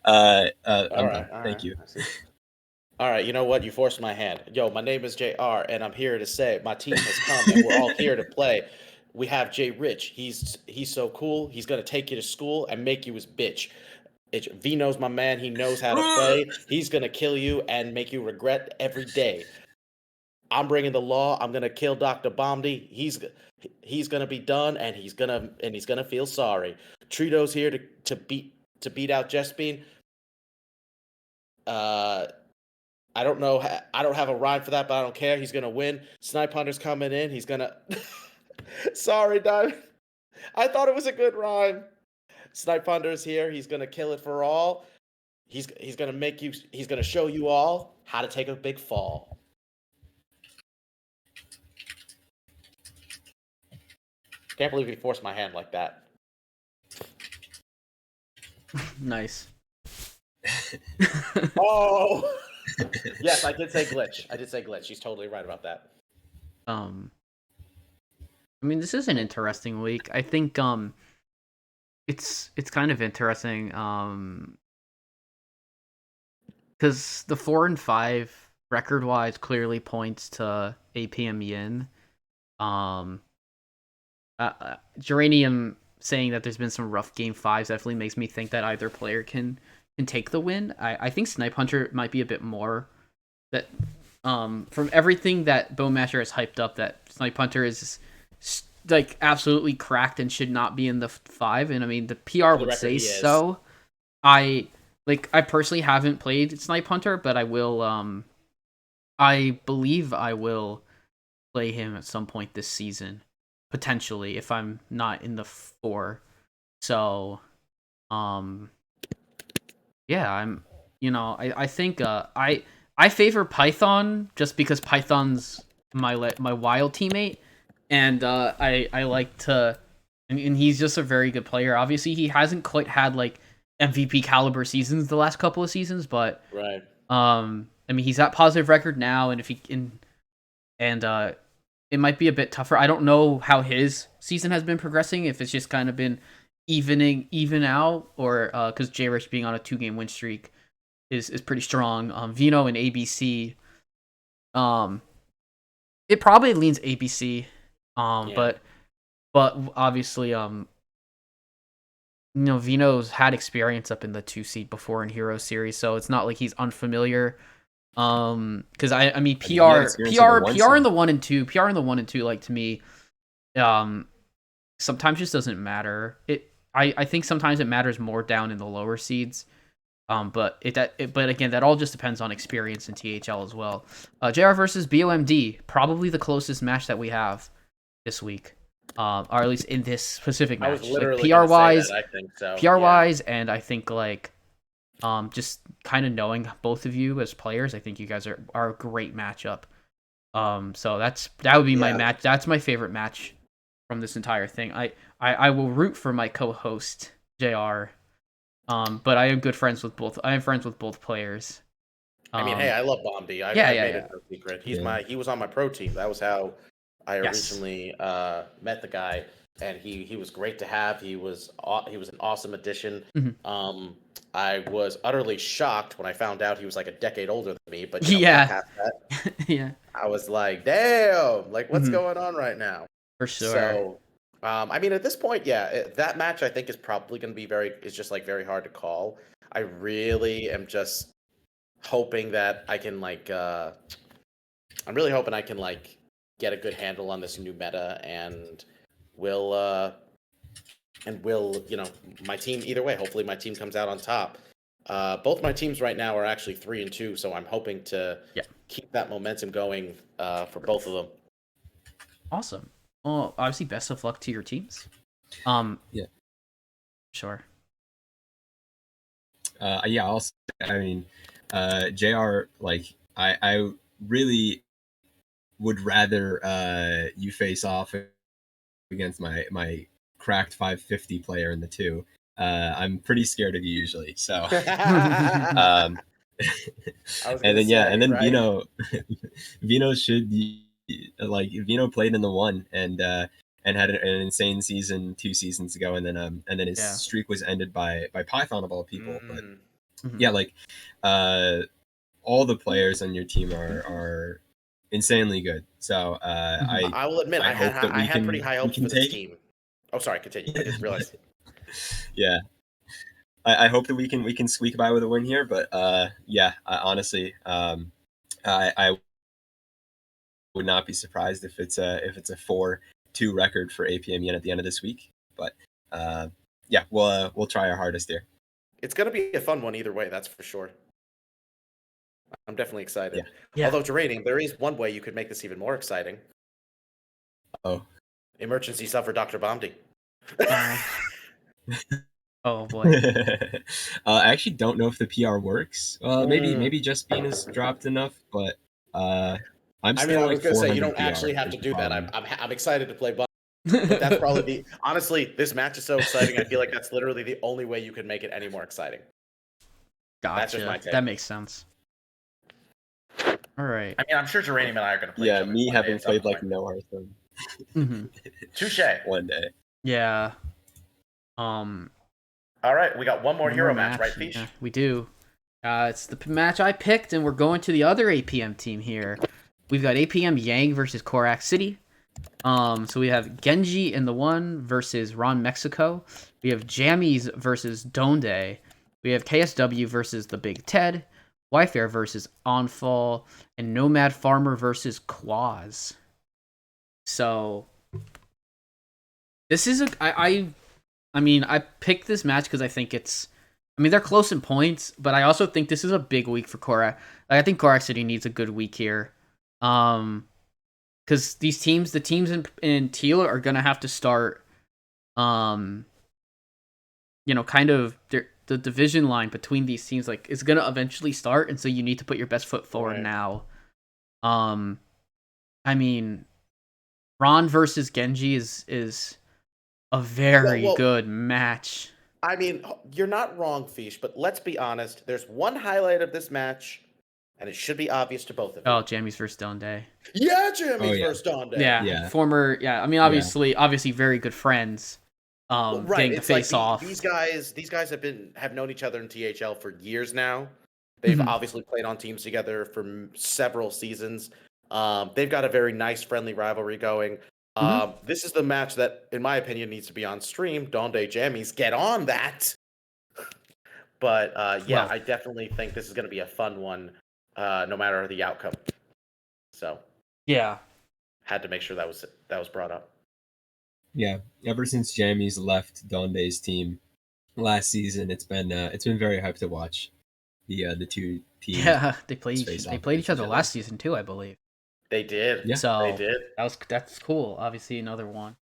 Speaker 5: I'm
Speaker 3: right.
Speaker 5: done. Thank you.
Speaker 3: All right, you know what? You forced my hand. Yo, my name is JR, and I'm here to say my team has come, and we're all here to play. We have Jay Rich. He's so cool. He's gonna take you to school and make you his bitch. Vino's my man. He knows how to play. He's gonna kill you and make you regret every day. I'm bringing the law. I'm gonna kill Dr. Bomdi. He's gonna be done, and he's gonna feel sorry. Trito's here to beat out Jespin. I don't know. I don't have a rhyme for that, but I don't care. He's gonna win. Snipe Hunter's coming in. He's gonna. Sorry, Diamond. I thought it was a good rhyme. Snipe Hunter's here. He's gonna kill it for all. He's gonna make you. He's gonna show you all how to take a big fall. Can't believe he forced my hand like that.
Speaker 4: Nice.
Speaker 3: Oh. Yes, I did say glitch. She's totally right about that.
Speaker 4: I mean, this is an interesting week. I think it's kind of interesting because the 4 and 5 record wise clearly points to APM Yin. Geranium saying that there's been some rough game 5s definitely makes me think that either player can take the win. I think Snipe Hunter might be a bit more that from everything that Bowmasher has hyped up, that Snipe Hunter is like absolutely cracked and should not be in the 5, and I mean the PR would say so. I personally haven't played Snipe Hunter, but I will I believe I will play him at some point this season, potentially, if I'm not in the 4. So yeah, I think I favor Python just because Python's my wild teammate, and I like to, and he's just a very good player. Obviously, he hasn't quite had like MVP caliber seasons the last couple of seasons, but
Speaker 3: right.
Speaker 4: I mean, he's at positive record now, and if he it might be a bit tougher. I don't know how his season has been progressing, if it's just kind of been even out, or because J-Rich being on a 2-game win streak is pretty strong. Vino and ABC, it probably leans ABC,
Speaker 3: Yeah.
Speaker 4: but obviously Vino's had experience up in the 2 seed before in Hero Series, so it's not like he's unfamiliar. Because I mean PR in the 1 and 2, like, to me, sometimes just doesn't matter. I think sometimes it matters more down in the lower seeds. But again, that all just depends on experience in THL as well. JR versus BOMD, probably the closest match that we have this week, or at least in this specific match.
Speaker 3: I was literally
Speaker 4: like, PR
Speaker 3: wise,
Speaker 4: wise,
Speaker 3: I think so.
Speaker 4: PR wise, and I think like just kind of knowing both of you as players, I think you guys are a great matchup. So that would be my match. That's my favorite match from this entire thing. I will root for my co-host JR. But I am friends with both players.
Speaker 3: I mean, hey, I love Bombi. I
Speaker 4: yeah,
Speaker 3: made
Speaker 4: yeah.
Speaker 3: it no secret.
Speaker 5: Yeah.
Speaker 3: He was on my pro team. That was how I
Speaker 4: Yes.
Speaker 3: originally met the guy, and he was great to have. He was an awesome addition.
Speaker 4: Mhm.
Speaker 3: I was utterly shocked when I found out he was like a decade older than me, but you know,
Speaker 4: Yeah.
Speaker 3: past that,
Speaker 4: Yeah,
Speaker 3: I was like, damn, like what's
Speaker 4: Mhm.
Speaker 3: going on right now?
Speaker 4: for sure.
Speaker 3: So, I mean, at this point, yeah, that match I think is probably going to be just like very hard to call. I really am just hoping that I can I'm really hoping I can like get a good handle on this new meta will uh will you know my team either way. Hopefully, my team comes out on top. Both my teams right now are actually 3-2, so I'm hoping to
Speaker 4: Yeah.
Speaker 3: keep that momentum going for both of them.
Speaker 4: Awesome. Well, obviously, best of luck to your teams.
Speaker 5: Yeah.
Speaker 4: Sure.
Speaker 5: Yeah. Also, I mean, Jr. Like I really would rather you face off against my cracked 550 player in the 2. I'm pretty scared of you usually. So, um,
Speaker 3: I was
Speaker 5: and
Speaker 3: gonna
Speaker 5: then
Speaker 3: say, right?
Speaker 5: Vino should like Vino played in the 1 and had an insane season 2 seasons ago, and then his
Speaker 4: Yeah.
Speaker 5: streak was ended by Python of all people. But
Speaker 4: Mhm.
Speaker 5: yeah, like all the players on your team are insanely good. So
Speaker 3: I will admit,
Speaker 5: I hope that
Speaker 3: I
Speaker 5: we
Speaker 3: had
Speaker 5: can
Speaker 3: pretty high hopes for this
Speaker 5: take
Speaker 3: team. Oh, sorry, continue. I just realized.
Speaker 5: yeah. I hope that we can squeak by with a win here, but yeah, honestly, I would not be surprised if it's a 4-2 record for APM Yen at the end of this week. But yeah, we'll try our hardest here.
Speaker 3: It's gonna be a fun one either way, that's for sure. I'm definitely excited.
Speaker 4: Yeah.
Speaker 3: Although, Geranium, there is one way you could make this even more exciting.
Speaker 5: Oh.
Speaker 3: Emergency sub for Dr. Bomdi.
Speaker 4: Oh boy.
Speaker 5: I actually don't know if the PR works.
Speaker 3: Mm.
Speaker 5: Maybe just being has dropped enough, but I'm
Speaker 3: I
Speaker 5: still
Speaker 3: mean, I
Speaker 5: like
Speaker 3: was gonna say you
Speaker 5: 400
Speaker 3: don't
Speaker 5: PR
Speaker 3: actually have
Speaker 5: is
Speaker 3: to
Speaker 5: the
Speaker 3: do that.
Speaker 5: problem.
Speaker 3: I'm excited to play Bomdi, but that's probably the honestly. This match is so exciting. I feel like that's literally the only way you could make it any more exciting. That's just my
Speaker 4: Gotcha.
Speaker 3: take.
Speaker 4: That makes sense. All right.
Speaker 3: I mean, I'm sure Geranium and I are gonna play.
Speaker 5: Yeah,
Speaker 3: each other
Speaker 5: me
Speaker 3: one day
Speaker 5: having
Speaker 3: at some
Speaker 5: played like
Speaker 3: point.
Speaker 5: no Hearthstone.
Speaker 4: Mhm.
Speaker 3: Touche.
Speaker 5: One day.
Speaker 4: Yeah.
Speaker 3: All right, we got one more
Speaker 4: One
Speaker 3: hero
Speaker 4: more
Speaker 3: match, right, Fish?
Speaker 4: Yeah, we do. It's the match I picked, and we're going to the other APM team here. We've got APM Yang versus Korak City. So we have Genji in the 1 versus Ron Mexico. We have Jammies versus Donde. We have KSW versus the Big Ted. Wyfair versus Onfall. And Nomad Farmer versus Quaz. So this is I mean, I picked this match because I think they're close in points, but I also think this is a big week for Korak. I think Korak City needs a good week here. Because the teams in Teal are gonna have to start, kind of the division line between these teams is gonna eventually start, and so you need to put your best foot forward now. I mean, Ron versus Genji is a very good match.
Speaker 3: I mean, you're not wrong, Fish, but let's be honest. There's one highlight of this match, and it should be obvious to both of you.
Speaker 4: Oh, Jammies versus Donde.
Speaker 3: Yeah, Jammies versus Donde.
Speaker 4: Yeah, former. Yeah, I mean, obviously, very good friends.
Speaker 3: Right,
Speaker 4: getting to face off.
Speaker 3: These guys have known each other in THL for years now. They've obviously played on teams together for several seasons. They've got a very nice, friendly rivalry going. This is the match that, in my opinion, needs to be on stream. Donde Jammies, get on that. But yeah, I definitely think this is going to be a fun one, no matter the outcome. So
Speaker 4: yeah,
Speaker 3: had to make sure that was brought up.
Speaker 5: Yeah, ever since Jammies left Donde's team last season, it's been very hyped to watch the two teams.
Speaker 4: Yeah, they played each other last season too, I believe.
Speaker 3: They did.
Speaker 5: Yeah.
Speaker 4: So
Speaker 3: they did.
Speaker 4: That's cool. Obviously, another one.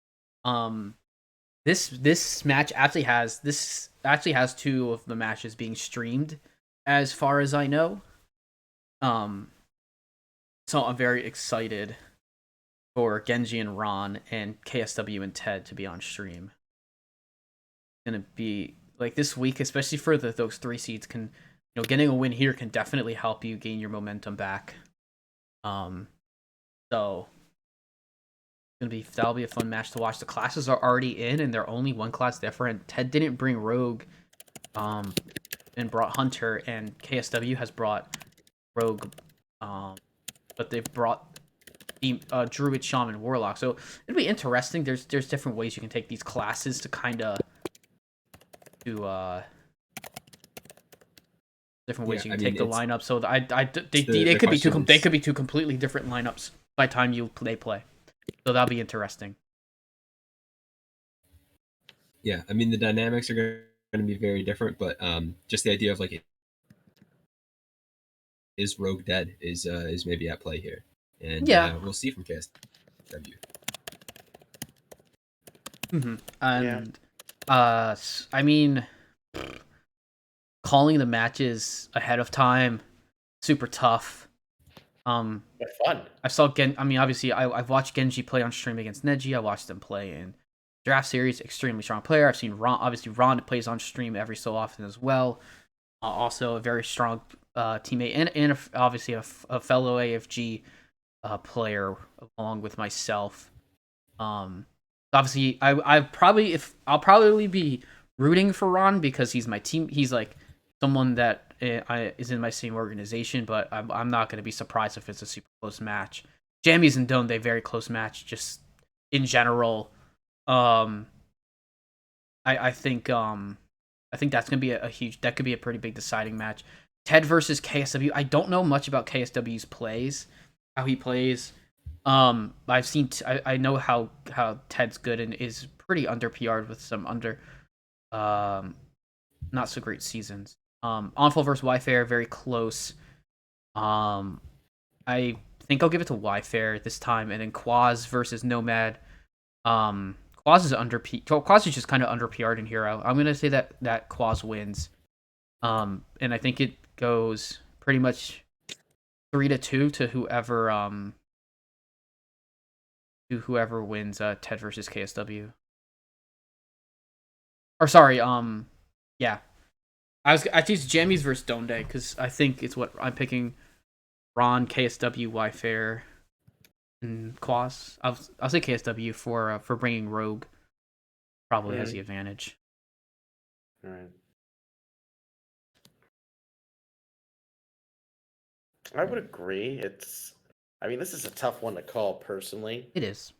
Speaker 4: This match actually has 2 of the matches being streamed, as far as I know. So I'm very excited for Genji and Ron and KSW and Ted to be on stream. It's gonna be like this week, especially for those 3 seeds can getting a win here can definitely help you gain your momentum back. So that'll be a fun match to watch. The classes are already in, and they're only one class different. Ted didn't bring Rogue, and brought Hunter, and KSW has brought Rogue, but they've brought Druid, Shaman, Warlock. So it'll be interesting. There's different ways you can take these classes to kind of different ways you can take the lineup. So they could be two completely different lineups by the time they play. So that'll be interesting.
Speaker 5: Yeah, I mean the dynamics are going to be very different, but just the idea of like, is Rogue dead is maybe at play here, and we'll see from KSW.
Speaker 4: And I mean, calling the matches ahead of time, super tough.
Speaker 3: But fun.
Speaker 4: I saw obviously I've watched Genji play on stream against Neji. I watched him play in draft series. Extremely strong player. I've seen Ron. Obviously, Ron plays on stream every so often as well. Also a very strong teammate and obviously a fellow AFG player along with myself. Obviously, I'll probably be rooting for Ron because he's my team. He's like someone that is in my same organization, but I'm not going to be surprised if it's a super close match. Jammies and Donde, very close match, just in general. I think that's going to be that could be a pretty big deciding match. Ted versus KSW. I don't know much about KSW's plays, how he plays. I've seen I know how Ted's good and is pretty under PR'd with some not so great seasons. Onful versus Yfair, very close. I think I'll give it to Yfair this time, and then Quaz versus Nomad. Quaz is just kind of under PR'd in Hero. I'm gonna say that Quaz wins. And I think it goes pretty much 3-2 to whoever wins Ted versus KSW. Or sorry, yeah. I choose Jammies versus Donde because I think it's what I'm picking. Ron, KSW, Yfair, and Quaz. I'll say KSW for bringing Rogue. Probably has the advantage.
Speaker 3: All right. I would agree. This is a tough one to call personally.
Speaker 4: It is.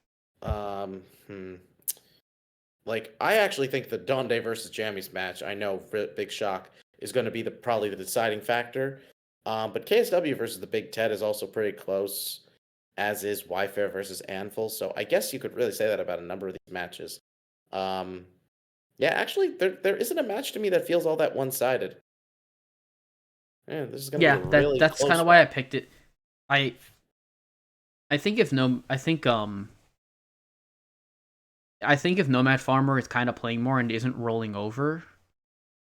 Speaker 3: Like, I actually think the Donde versus Jammies match, I know, big shock, is going to be probably the deciding factor. But KSW versus the Big Ted is also pretty close, as is Yfair versus Anvil. So I guess you could really say that about a number of these matches. Yeah, actually, there isn't a match to me that feels all that one-sided. Yeah, this is going to be a really
Speaker 4: that's
Speaker 3: close
Speaker 4: kind of why I picked it. I think if Nomad Farmer is kind of playing more and isn't rolling over,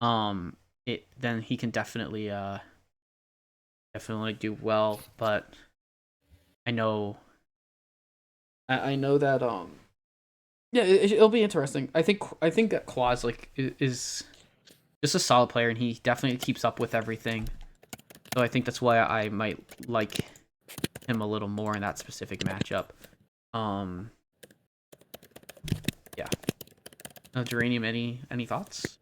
Speaker 4: then he can definitely do well. But I know that yeah, it'll be interesting. I think that Quaz is just a solid player, and he definitely keeps up with everything. So I think that's why I might like him a little more in that specific matchup. Yeah. Geranium, any thoughts?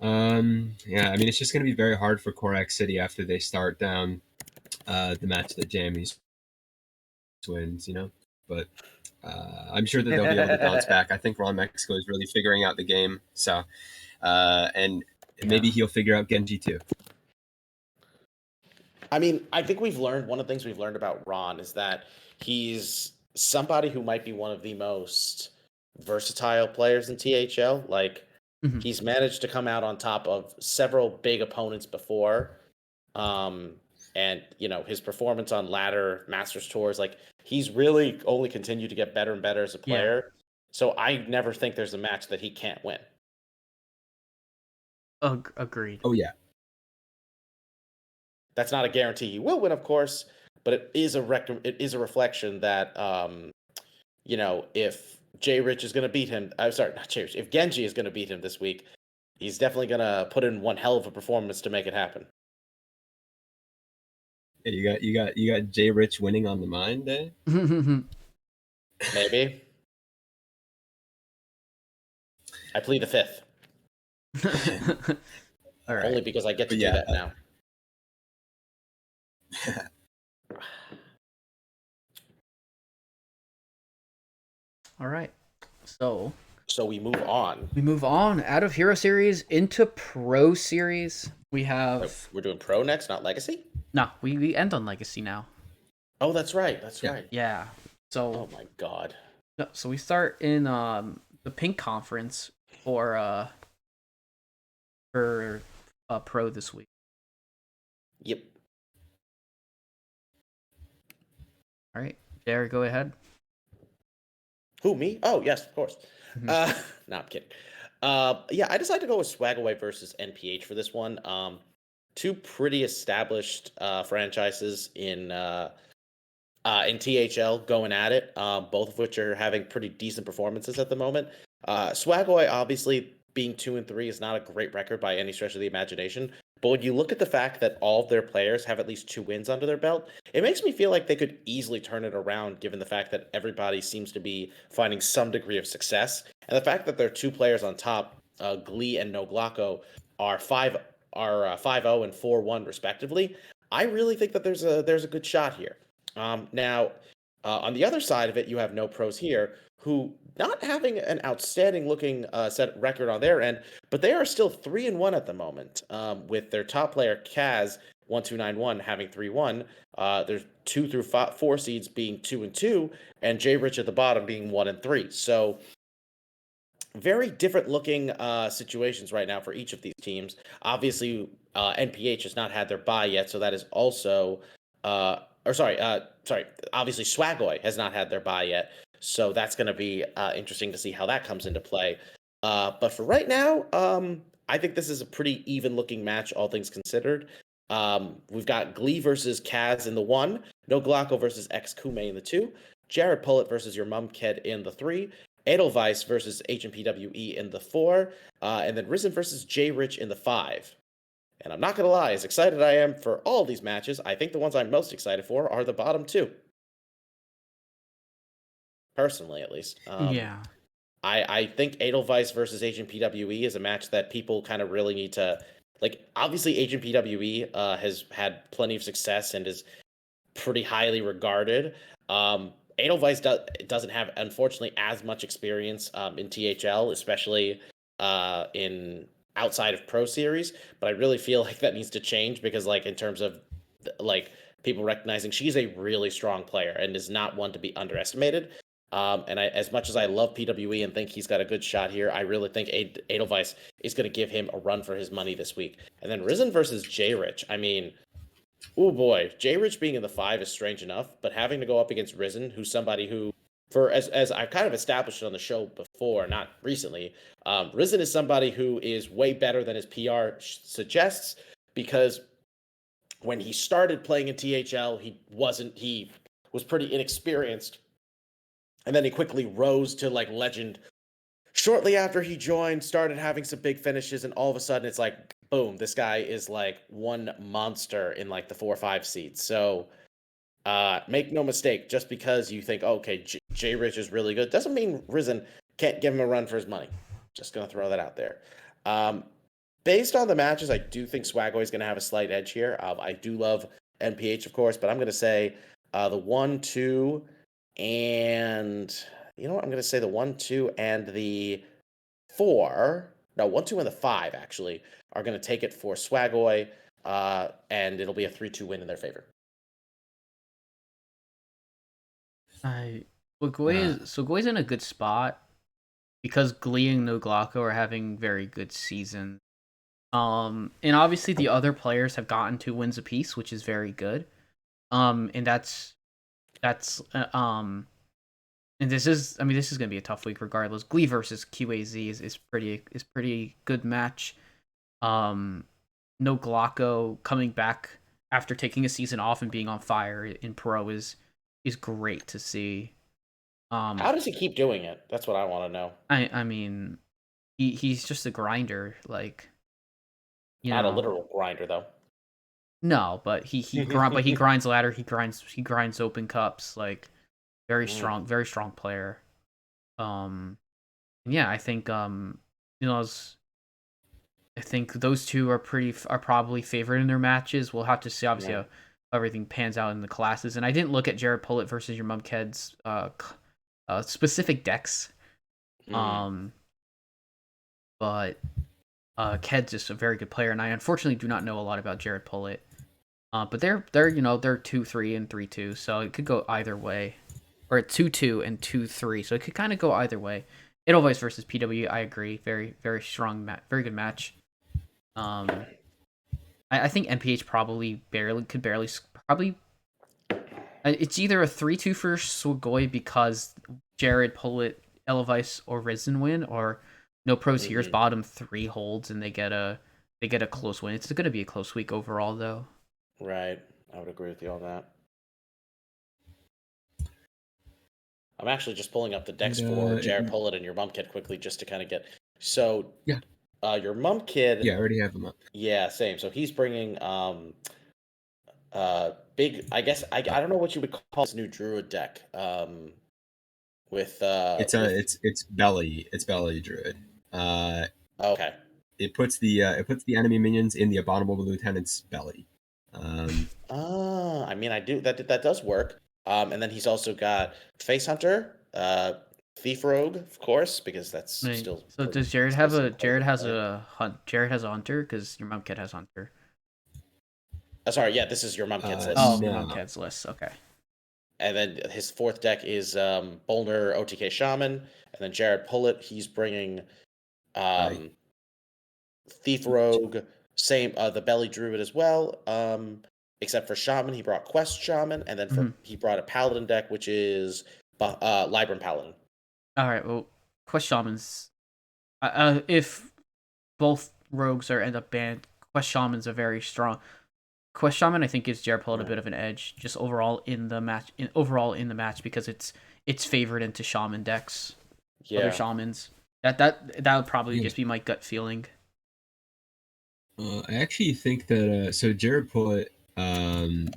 Speaker 5: Yeah, I mean, it's just going to be very hard for Korak City after they start down the match that Jammies wins, but I'm sure that they'll be able to bounce back. I think Ron Mexico is really figuring out the game, so and maybe he'll figure out Genji too.
Speaker 3: I mean, I think one of the things we've learned about Ron is that he's somebody who might be one of the most versatile players in THL. Like, he's managed to come out on top of several big opponents before. And, his performance on ladder Masters tours, like, he's really only continued to get better and better as a player. Yeah. So I never think there's a match that he can't win.
Speaker 4: Agreed.
Speaker 5: Oh, yeah.
Speaker 3: That's not a guarantee he will win, of course, but it is a reflection that, if J Rich is going to beat him, if Genji is going to beat him this week, he's definitely gonna put in one hell of a performance to make it happen.
Speaker 5: Yeah, you got Jay Rich winning on the mind day.
Speaker 3: Maybe. I plead the fifth.
Speaker 4: All right.
Speaker 3: Only because I get to
Speaker 5: But
Speaker 3: do
Speaker 5: yeah,
Speaker 3: that now.
Speaker 4: All right. So
Speaker 3: we move on.
Speaker 4: we move on out of Hero Series into Pro Series. We have
Speaker 3: We're doing Pro next, not Legacy?
Speaker 4: we end on Legacy now.
Speaker 3: Oh, that's right.
Speaker 5: Yeah.
Speaker 3: Right.
Speaker 4: Yeah. So
Speaker 3: Oh my god.
Speaker 4: so we start in the Pink Conference for Pro this week.
Speaker 3: Yep.
Speaker 4: All right. Jared, go ahead.
Speaker 3: Who, me? Oh, yes, of course.
Speaker 4: Mhm.
Speaker 3: No, I'm kidding. Yeah, I decided to go with Swagaway versus NPH for this one. Two pretty established franchises in THL going at it, both of which are having pretty decent performances at the moment. Swagaway, obviously, being 2-3 is not a great record by any stretch of the imagination. But when you look at the fact that all of their players have at least 2 wins under their belt, it makes me feel like they could easily turn it around given the fact that everybody seems to be finding some degree of success. And the fact that their 2 players on top, Glee and No Glocko, are 5-0 and 4-1 respectively, I really think that there's a good shot here. Now, on the other side of it, you have No Pros here, who not having an outstanding looking set record on their end, but they are still 3-1 at the moment. With their top player Kaz 1291 having 3-1. There's 2 through 4 seeds being 2-2, and Jay Rich at the bottom being 1-3. So very different looking situations right now for each of these teams. Obviously, NPH has not had their bye yet, so that is also obviously Swagoy has not had their bye yet, so that's going to be interesting to see how that comes into play. But for right now, I think this is a pretty even looking match, all things considered. We've got Glee versus Kaz in the 1, No Glocko versus X Kume in the 2, Jared Pullet versus your mum Ked in the 3, Edelweiss versus HMPWE in the 4, and then Risen versus J Rich in the 5. And I'm not going to lie, as excited I am for all these matches, I think the ones I'm most excited for are the bottom 2. Personally, at least.
Speaker 4: Yeah.
Speaker 3: I think Edelweiss versus HMPWE is a match that people kind of really need to... Like, obviously, HMPWE has had plenty of success and is pretty highly regarded. Edelweiss doesn't have, unfortunately, as much experience in THL, especially in outside of Pro Series. But I really feel like that needs to change because, like, in terms of like people recognizing she's a really strong player and is not one to be underestimated. And as much as I love PWE and think he's got a good shot here, I really think Edelweiss is going to give him a run for his money this week. And then Risen versus J Rich. I mean, oh boy, J Rich being in the 5 is strange enough, but having to go up against Risen, who's somebody who, as I've kind of established on the show before, not recently, Risen is somebody who is way better than his PR suggests, because when he started playing in THL, he was pretty inexperienced. And then he quickly rose to like legend shortly after he joined, started having some big finishes, and all of a sudden it's like, boom, this guy is like one monster in like the 4 or 5 seeds. So make no mistake, just because you think, okay, J Rich is really good, doesn't mean Risen can't give him a run for his money. Just going to throw that out there. Based on the matches, I do think Swagoy is going to have a slight edge here. I do love NPH, of course, but I'm going to say the 1, 2, and you know what? I'm going to say the 1, 2, and the 4. No, 1, 2, and the 5 actually are going to take it for Swagoy, and it'll be a 3-2 win in their favor.
Speaker 4: Goy's in a good spot because Glee and No Glocko are having very good seasons. And obviously the other players have gotten 2 wins apiece, which is very good. And this is gonna be a tough week regardless. Glee versus QAZ is pretty good match. No Glocko coming back after taking a season off and being on fire in Pro is great to see.
Speaker 3: How does he keep doing it? That's what I want to know.
Speaker 4: I mean, he's just a grinder, like you
Speaker 3: Not a
Speaker 4: know.
Speaker 3: literal grinder though.
Speaker 4: No, but he grinds ladder. He grinds open cups. Like
Speaker 3: Mm,
Speaker 4: very strong player. Yeah, I think you know I think those two are probably favored in their matches. We'll have to see obviously
Speaker 3: yeah.
Speaker 4: how everything pans out in the classes. And I didn't look at Jared Pullet versus your mum Ked's specific decks.
Speaker 3: Mm,
Speaker 4: Um, but Ked's just a very good player, and I unfortunately do not know a lot about Jared Pullet. But they're they're 2-3 and 3-2, so it could go either way, or 2-2 and 2-3, so it could kind of go either way. Edelweiss versus PW, I agree, very strong, very good match. Um, I think MPH probably probably. It's either a 3-2 for Swagoi because Jared Pullet, Edelweiss, or Risen win, or no pros here's
Speaker 3: hmm
Speaker 4: bottom 3 holds and they get a close win. It's going to be a close week overall though.
Speaker 3: Right. I would agree with you on that. I'm actually just pulling up the
Speaker 5: And,
Speaker 3: decks for Jared Pullet and your mum kid quickly just to kind of get. So,
Speaker 5: yeah,
Speaker 3: your mum kid,
Speaker 5: yeah, I already have them up.
Speaker 3: yeah, same. So he's bringing big. I guess I don't know what you would call this new druid deck. With
Speaker 5: It's belly druid. Uh,
Speaker 3: okay.
Speaker 5: it puts the enemy minions in the abominable lieutenant's belly.
Speaker 3: I mean, I do that does work. And then he's also got Face Hunter, Thief Rogue, of course, because that's
Speaker 4: Wait,
Speaker 3: still
Speaker 4: so
Speaker 3: pretty
Speaker 4: does Jared have a
Speaker 3: explicit.
Speaker 4: Jared has a hunt? Jared has a hunter because your mom kid has hunter.
Speaker 3: Sorry, yeah, this is your mum kid's list.
Speaker 4: Oh, your
Speaker 5: No.
Speaker 4: mom kid's list. Okay.
Speaker 3: And then his fourth deck is Bolner OTK Shaman, and then Jared Pullet. He's bringing
Speaker 5: Right.
Speaker 3: Thief Rogue, same the Belly Druid as well. Except for Shaman, he brought Quest Shaman, and then
Speaker 4: Mhm.
Speaker 3: he brought a Paladin deck, which is Libram Paladin.
Speaker 4: All right. Well, Quest Shamans. If both rogues are end up banned, Quest Shaman's a very strong. Quest Shaman, I think, gives Jared Pullet a
Speaker 3: Yeah.
Speaker 4: bit of an edge, just overall in the match. Overall in the match because it's favored into Shaman decks, other
Speaker 3: Yeah.
Speaker 4: Shamans. That would probably
Speaker 5: Yeah.
Speaker 4: just be my gut feeling.
Speaker 5: I actually think that so Jared Pullet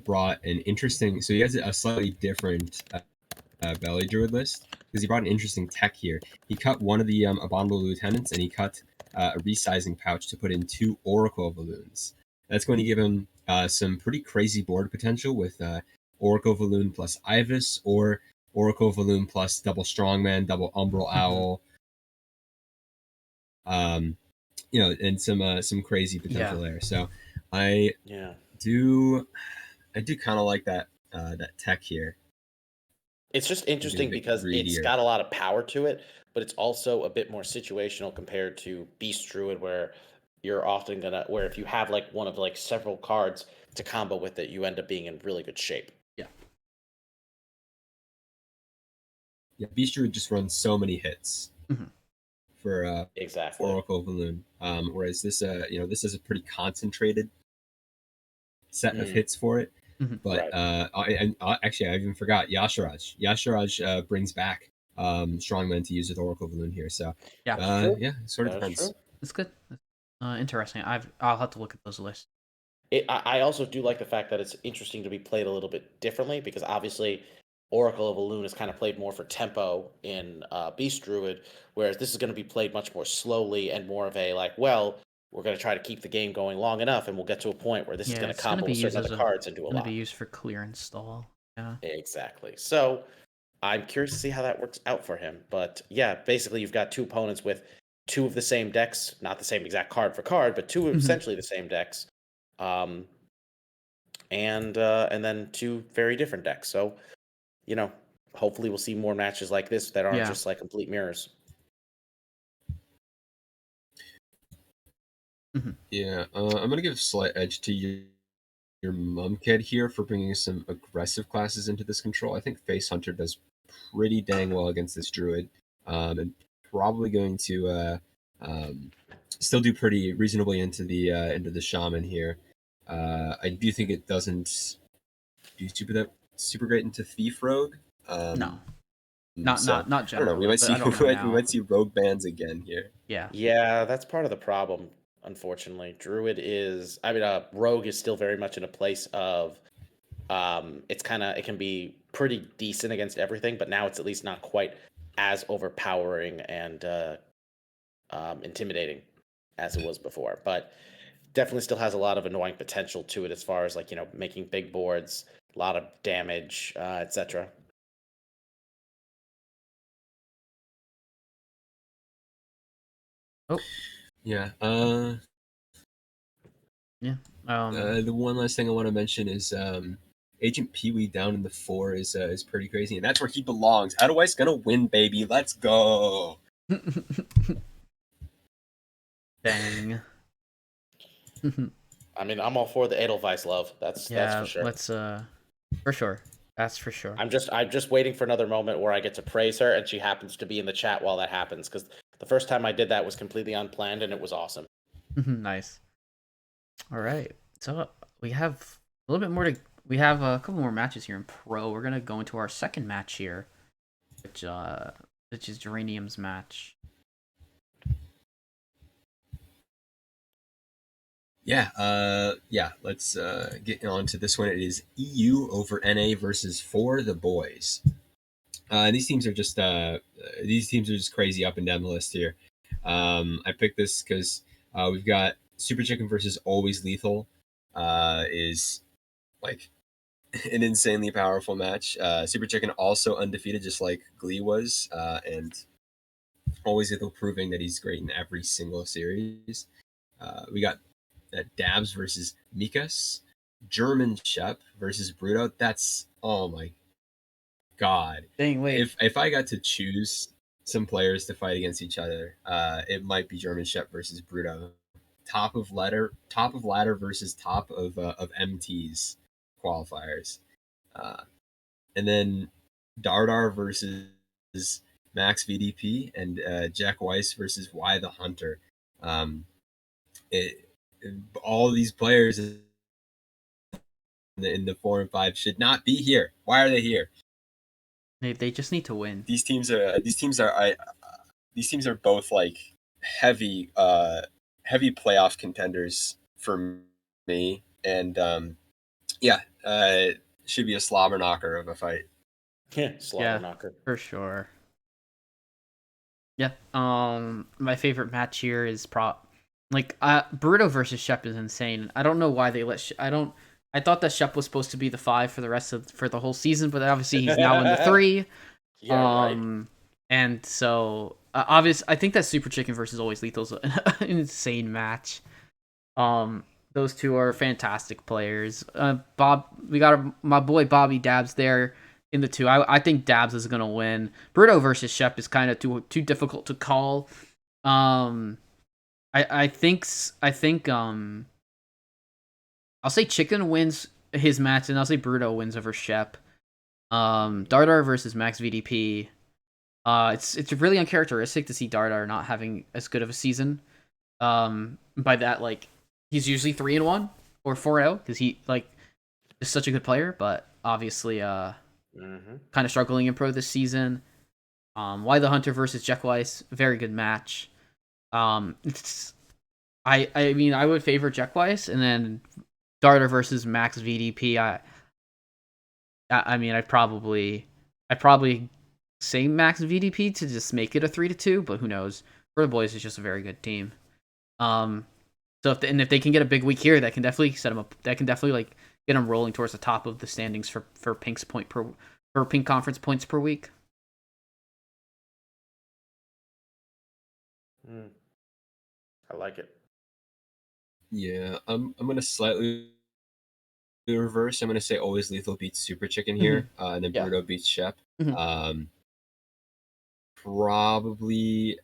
Speaker 5: brought an interesting. So he has a slightly different belly druid list because he brought an interesting tech here. He cut one of the abominable lieutenants and he cut a resizing pouch to put in 2 oracle balloons. That's going to give him some pretty crazy board potential with oracle balloon plus Ibis or oracle balloon plus double strongman, double umbral owl. And some crazy potential there. So I
Speaker 3: Yeah.
Speaker 5: do kind of like that tech here.
Speaker 3: It's just
Speaker 5: Maybe a
Speaker 3: interesting
Speaker 5: bit
Speaker 3: because it's
Speaker 5: greedier.
Speaker 3: got a lot of power to it, but it's also a bit more situational compared to Beast Druid, where you're often gonna where if you have like one of like several cards to combo with it, you end up being in really good shape.
Speaker 4: Yeah.
Speaker 5: Yeah, Beast Druid just runs so many hits
Speaker 4: Mhm.
Speaker 5: for
Speaker 3: Exactly.
Speaker 5: Oracle Balloon. Whereas this is a pretty concentrated set of
Speaker 3: Mm,
Speaker 5: hits for it.
Speaker 4: Mhm.
Speaker 5: But
Speaker 3: right.
Speaker 5: actually, I even forgot Yasharaj. Yasharaj brings back Strongman to use with Oracle Balloon here. So
Speaker 4: Yeah.
Speaker 3: That's true.
Speaker 5: yeah, it sort of
Speaker 3: That is
Speaker 5: depends.
Speaker 3: true.
Speaker 4: It's good. Interesting. I'll have to look at those lists.
Speaker 3: I also do like the fact that it's interesting to be played a little bit differently because obviously Oracle of Elune is kind of played more for tempo in Beast Druid, whereas this is going to be played much more slowly and more of a like, well, we're going to try to keep the game going long enough, and we'll get to a point where this is
Speaker 4: Yeah,
Speaker 3: going to
Speaker 4: it's gonna
Speaker 3: combo
Speaker 4: be
Speaker 3: with
Speaker 4: used
Speaker 3: certain
Speaker 4: as
Speaker 3: other
Speaker 4: a
Speaker 3: cards and do a
Speaker 4: gonna be
Speaker 3: lot.
Speaker 4: used for clear install. Yeah.
Speaker 3: Exactly. So I'm curious to see how that works out for him. But yeah, basically you've got two opponents with two of the same decks, not the same exact card for card, but two of
Speaker 4: Mhm.
Speaker 3: essentially the same decks. Um, and then two very different decks. So, you know, hopefully we'll see more matches like this that aren't
Speaker 4: Yeah.
Speaker 3: just like complete mirrors.
Speaker 4: Mhm.
Speaker 5: Yeah, I'm gonna give a slight edge to your mum kid here for bringing some aggressive classes into this control. I think Face Hunter does pretty dang well against this druid, and probably going to still do pretty reasonably into the shaman here. I do think it doesn't do super great into Thief Rogue.
Speaker 4: No. Not
Speaker 5: So
Speaker 4: not not
Speaker 5: I don't know. We
Speaker 4: generally,
Speaker 5: might
Speaker 4: but
Speaker 5: see
Speaker 4: I don't know
Speaker 5: we
Speaker 4: now.
Speaker 5: might see rogue bans again here.
Speaker 4: Yeah.
Speaker 3: Yeah, that's part of the problem, unfortunately. Druid is, I mean, Rogue is still very much in a place of, it can be pretty decent against everything, but now it's at least not quite as overpowering and intimidating as it was before. But definitely still has a lot of annoying potential to it as far as like, making big boards, a lot of damage, etc.
Speaker 4: Oh,
Speaker 5: Yeah.
Speaker 4: yeah.
Speaker 5: The one last thing I want to mention is Agent Pee Wee down in the 4 is pretty crazy, and that's where he belongs. Edelweiss gonna win, baby. Let's go.
Speaker 4: Dang.
Speaker 3: I mean, I'm all for the Edelweiss love. That's for
Speaker 4: Yeah,
Speaker 3: sure.
Speaker 4: let's for sure. That's for sure.
Speaker 3: I'm just waiting for another moment where I get to praise her and she happens to be in the chat while that happens, because the first time I did that was completely unplanned and it was awesome.
Speaker 4: Nice. All right. So we have a little bit more to. We have a couple more matches here in pro. We're gonna go into our second match here, which is Geranium's match.
Speaker 5: Yeah. Let's get on to this one. It is EU over NA versus For the Boys. These teams are just crazy up and down the list here. I picked this because we've got Super Chicken versus Always Lethal. Is like an insanely powerful match. Super Chicken also undefeated, just like Glee was, and Always Lethal proving that he's great in every single series. We got Dabs versus Mikas, German Shep versus Bruto. That's, oh my god.
Speaker 4: Dang, wait.
Speaker 5: If I got to choose some players to fight against each other, it might be German Shep versus Bruto. Top of ladder versus top of MT's qualifiers. And then Dardar versus Max VDP, and Jack Weiss versus Y the Hunter. It, all these players in the 4 and 5 should not be here. Why are they here?
Speaker 4: They just need to win.
Speaker 5: These teams are both like heavy playoff contenders for me, and should be a slobber knocker of a fight.
Speaker 3: Yeah, slobber
Speaker 4: Yeah,
Speaker 3: knocker.
Speaker 4: for sure. Yeah. My favorite match here is Bruto versus Shep is insane. I don't know why they let. I thought that Shep was supposed to be the 5 for the whole season, but obviously he's now in the 3.
Speaker 3: Yeah, right.
Speaker 4: And so I think that Super Chicken versus Always Lethal is an insane match. Those two are fantastic players. We got my boy Bobby Dabs there in the 2. I think Dabs is gonna win. Bruto versus Shep is kind of too difficult to call. I think I'll say Chicken wins his match, and I'll say Bruto wins over Shep. Dardar versus Max VDP. It's really uncharacteristic to see Dardar not having as good of a season. By that, like, he's usually 3-1 or 4-0 because he is such a good player, but obviously kind of struggling in pro this season. Y the Hunter versus Jack Weiss, very good match. It's I mean I would favor Jack Weiss, and then Darter versus Max VDP. I mean I'd probably say Max VDP to just make it a 3-2, but who knows? For the boys, it's just a very good team. So if they can get a big week here, that can definitely set them up. That can definitely like get them rolling towards the top of the standings for Pink's for Pink Conference points per week.
Speaker 3: I like it.
Speaker 5: Yeah, I'm gonna slightly reverse. I'm gonna say Always Lethal beats Super Chicken here, and then
Speaker 3: Yeah.
Speaker 5: Bruto beats Shep.
Speaker 4: Mhm.
Speaker 5: Probably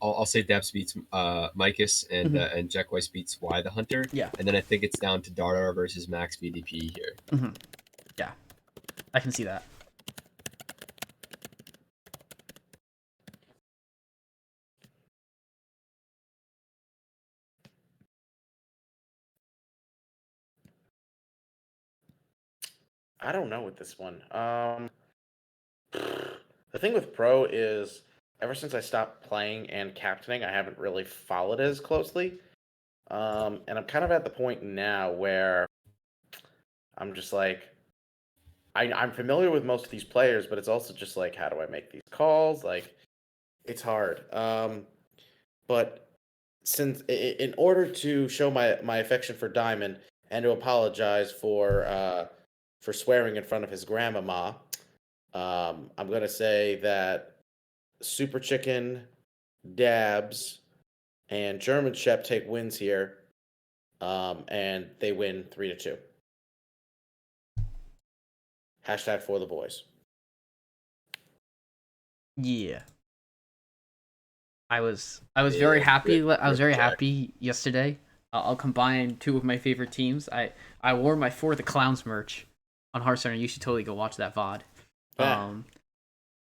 Speaker 5: I'll say Debs beats Micus, and Jack Weiss beats Y the Hunter.
Speaker 4: Yeah.
Speaker 5: And then I think it's down to Dardar versus Max VDP here.
Speaker 4: Yeah, I can see that.
Speaker 3: I don't know with this one. The thing with Pro is, ever since I stopped playing and captaining, I haven't really followed as closely. And I'm kind of at the point now where I'm just like, I'm familiar with most of these players, but it's also just like, how do I make these calls? Like, it's hard. But since in order to show my affection for Diamond and to apologize for swearing in front of his grandmama, I'm gonna say that Super Chicken, Dabs, and German Chef take wins here, and they win 3-2. Hashtag for the boys.
Speaker 4: Yeah. I was very happy. I was very happy yesterday. I'll combine two of my favorite teams. I wore my For the Clowns merch on Hearthstone. You should totally go watch that VOD.
Speaker 3: Yeah.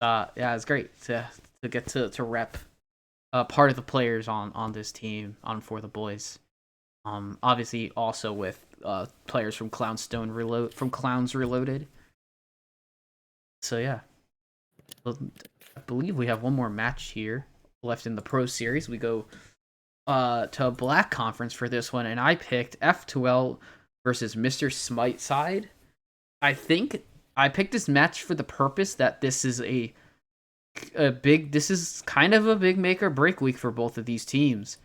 Speaker 4: Yeah, it's great to get to rep part of the players on this team on For the Boys. Obviously also with players from Clowns Reloaded. So yeah, I believe we have one more match here left in the Pro Series. We go to a Black Conference for this one, and I picked F2L versus Mr. Smite side. I think I picked this match for the purpose that this is this is kind of a big make or break week for both of these teams.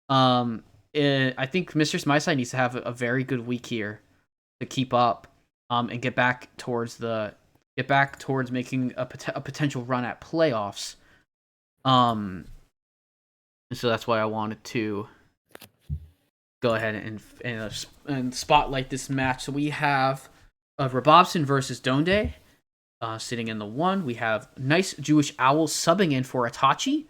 Speaker 4: I think Mr. Smite side needs to have a very good week here to keep up and get back towards making a potential run at playoffs. So that's why I wanted to go ahead and spotlight this match. So we have Rabobson versus Donde, sitting in the 1. We have Nice Jewish Owl subbing in for Itachi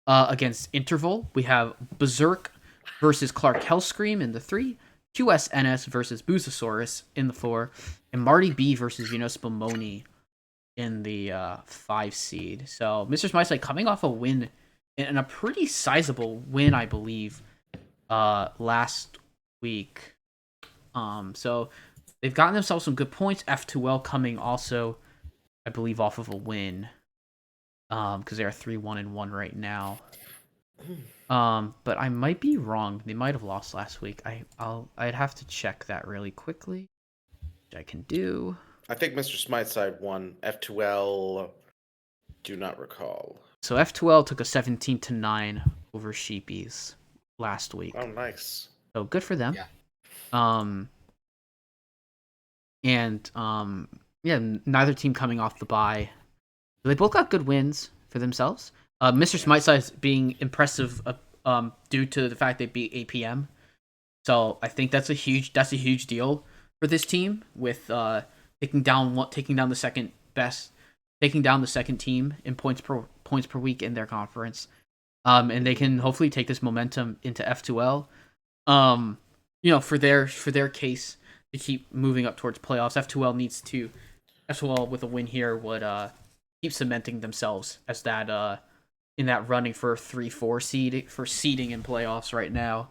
Speaker 4: against Interval. We have Berserk versus Clark Hellscream in the 3. QSNS versus Boozosaurus in the 4. And Marty B versus Venus Spumoni in the 5 seed. So Mr. Smite's coming off a win, and a pretty sizable win, I believe, last week. So they've gotten themselves some good points. F2L coming also, I believe, off of a win, because they are 3-1-1 right now. But I might be wrong. They might have lost last week. I'd have to check that really quickly, which I can do.
Speaker 3: I think Mr. Smite's side won. F2L, do not recall.
Speaker 4: So F2L took a 17-9 over Sheepies last week.
Speaker 3: Oh, nice.
Speaker 4: So good for them.
Speaker 5: Yeah.
Speaker 4: Yeah, neither team coming off the bye. They both got good wins for themselves. Mr. Smite side being impressive due to the fact they beat APM. So I think that's a huge deal for this team with taking down the second team in points per week in their conference. And they can hopefully take this momentum into F2L. For their case to keep moving up towards playoffs. F2L with a win here would keep cementing themselves as that in that running for 3-4 seed for seeding in playoffs right now.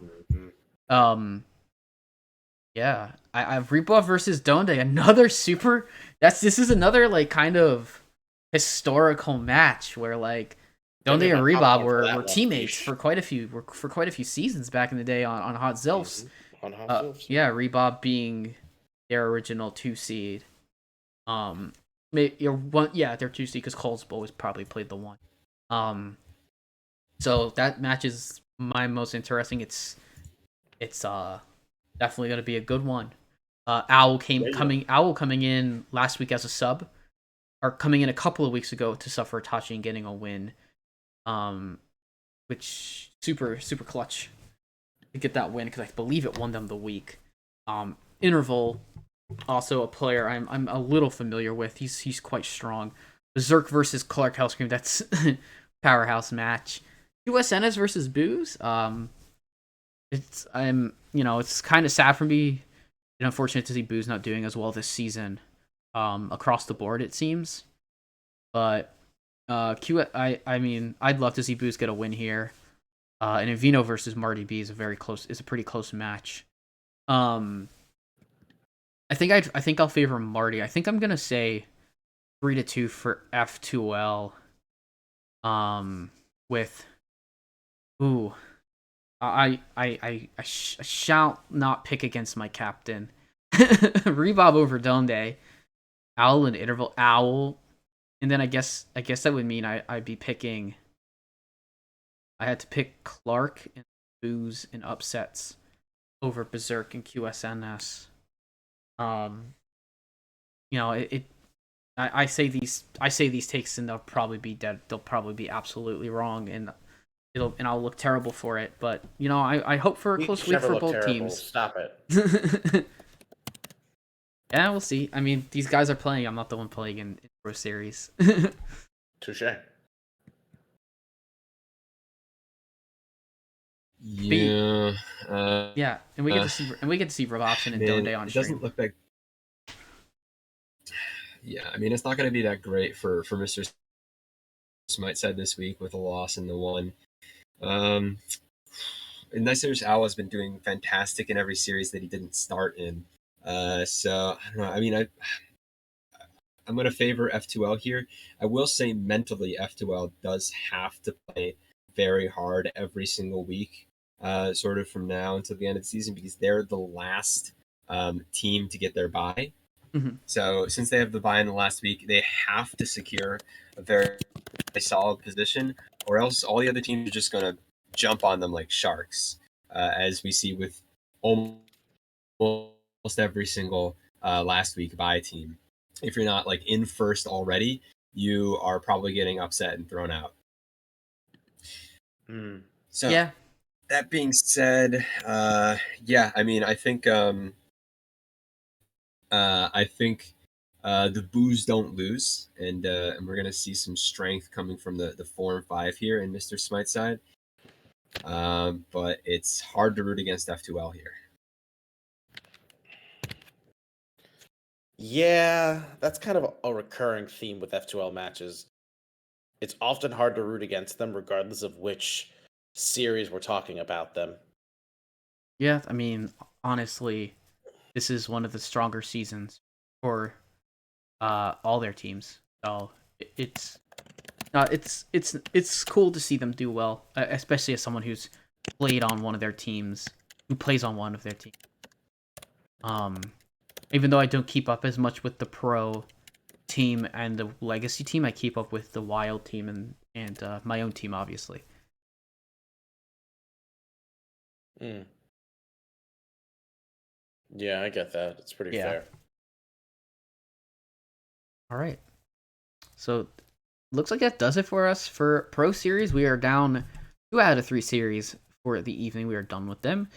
Speaker 4: Yeah, I have Reba versus Donde, another super. This is another kind of historical match where Donde and Reba were teammates for quite a few seasons back in the day on Hot Zilfs.
Speaker 3: On Hot Zilfs.
Speaker 4: Yeah, Reba being their original 2 seed. They're 2 seed because Cole's always probably played the 1. So that match is my most interesting. It's definitely going to be a good one. Owl coming in last week as a sub, or coming in a couple of weeks ago to suffer Itachi and getting a win, which super clutch to get that win because I believe it won them the week. Interval, also a player I'm a little familiar with. He's quite strong. Berserk versus Clark Hellscream, that's powerhouse match. USNS versus Booze. It's kind of sad for me and unfortunate to see Booze not doing as well this season, across the board it seems. But I'd love to see Booze get a win here. And Invino versus Marty B is a pretty close match. I think I'll favor Marty. I think I'm gonna say 3-2 for F2L. With I shall not pick against my captain. Rebob over Donde. Owl and interval Owl. And then I guess that would mean I'd be picking. I had to pick Clark and Booze and upsets over Berserk and QSNS. I say these takes and they'll probably be dead. They'll probably be absolutely wrong, and I'll look terrible for it. But I hope for a close week for both teams.
Speaker 3: Stop it.
Speaker 4: Yeah, we'll see. I mean, these guys are playing. I'm not the one playing in Pro Series.
Speaker 3: Touche.
Speaker 5: Yeah.
Speaker 4: Yeah, and we get to see Roboption and Donde on stream.
Speaker 5: It doesn't look like. Yeah, I mean, it's not going to be that great for Mr. Smite said this week with a loss in the one. Nicer's Owl has been doing fantastic in every series that he didn't start in. So I don't know. I mean, I'm going to favor F2L here. I will say mentally, F2L does have to play very hard every single week, sort of from now until the end of the season, because they're the last team to get their bye.
Speaker 4: Mm-hmm.
Speaker 5: So since they have the bye in the last week, they have to secure a very solid position, or else all the other teams are just going to jump on them like sharks, as we see with almost every single last week bye team. If you're not like in first already, you are probably getting upset and thrown out. So
Speaker 4: yeah.
Speaker 5: That being said, yeah, I mean, I think the Boos don't lose, and we're gonna see some strength coming from the 4 and 5 here in Mr. Smite's side. But it's hard to root against F2L here.
Speaker 3: Yeah, that's kind of a recurring theme with F2L matches. It's often hard to root against them, regardless of which series we're talking about them.
Speaker 4: Yeah, I mean, honestly, this is one of the stronger seasons for all their teams. So it's cool to see them do well, especially as someone who's played on one of their teams, who plays on one of their teams. Even though I don't keep up as much with the pro team and the legacy team, I keep up with the wild team and my own team, obviously.
Speaker 3: Yeah, I get that. It's pretty fair.
Speaker 4: All right. So, looks like that does it for us for Pro Series. We are down 2 out of 3 series for the evening. We are done with them.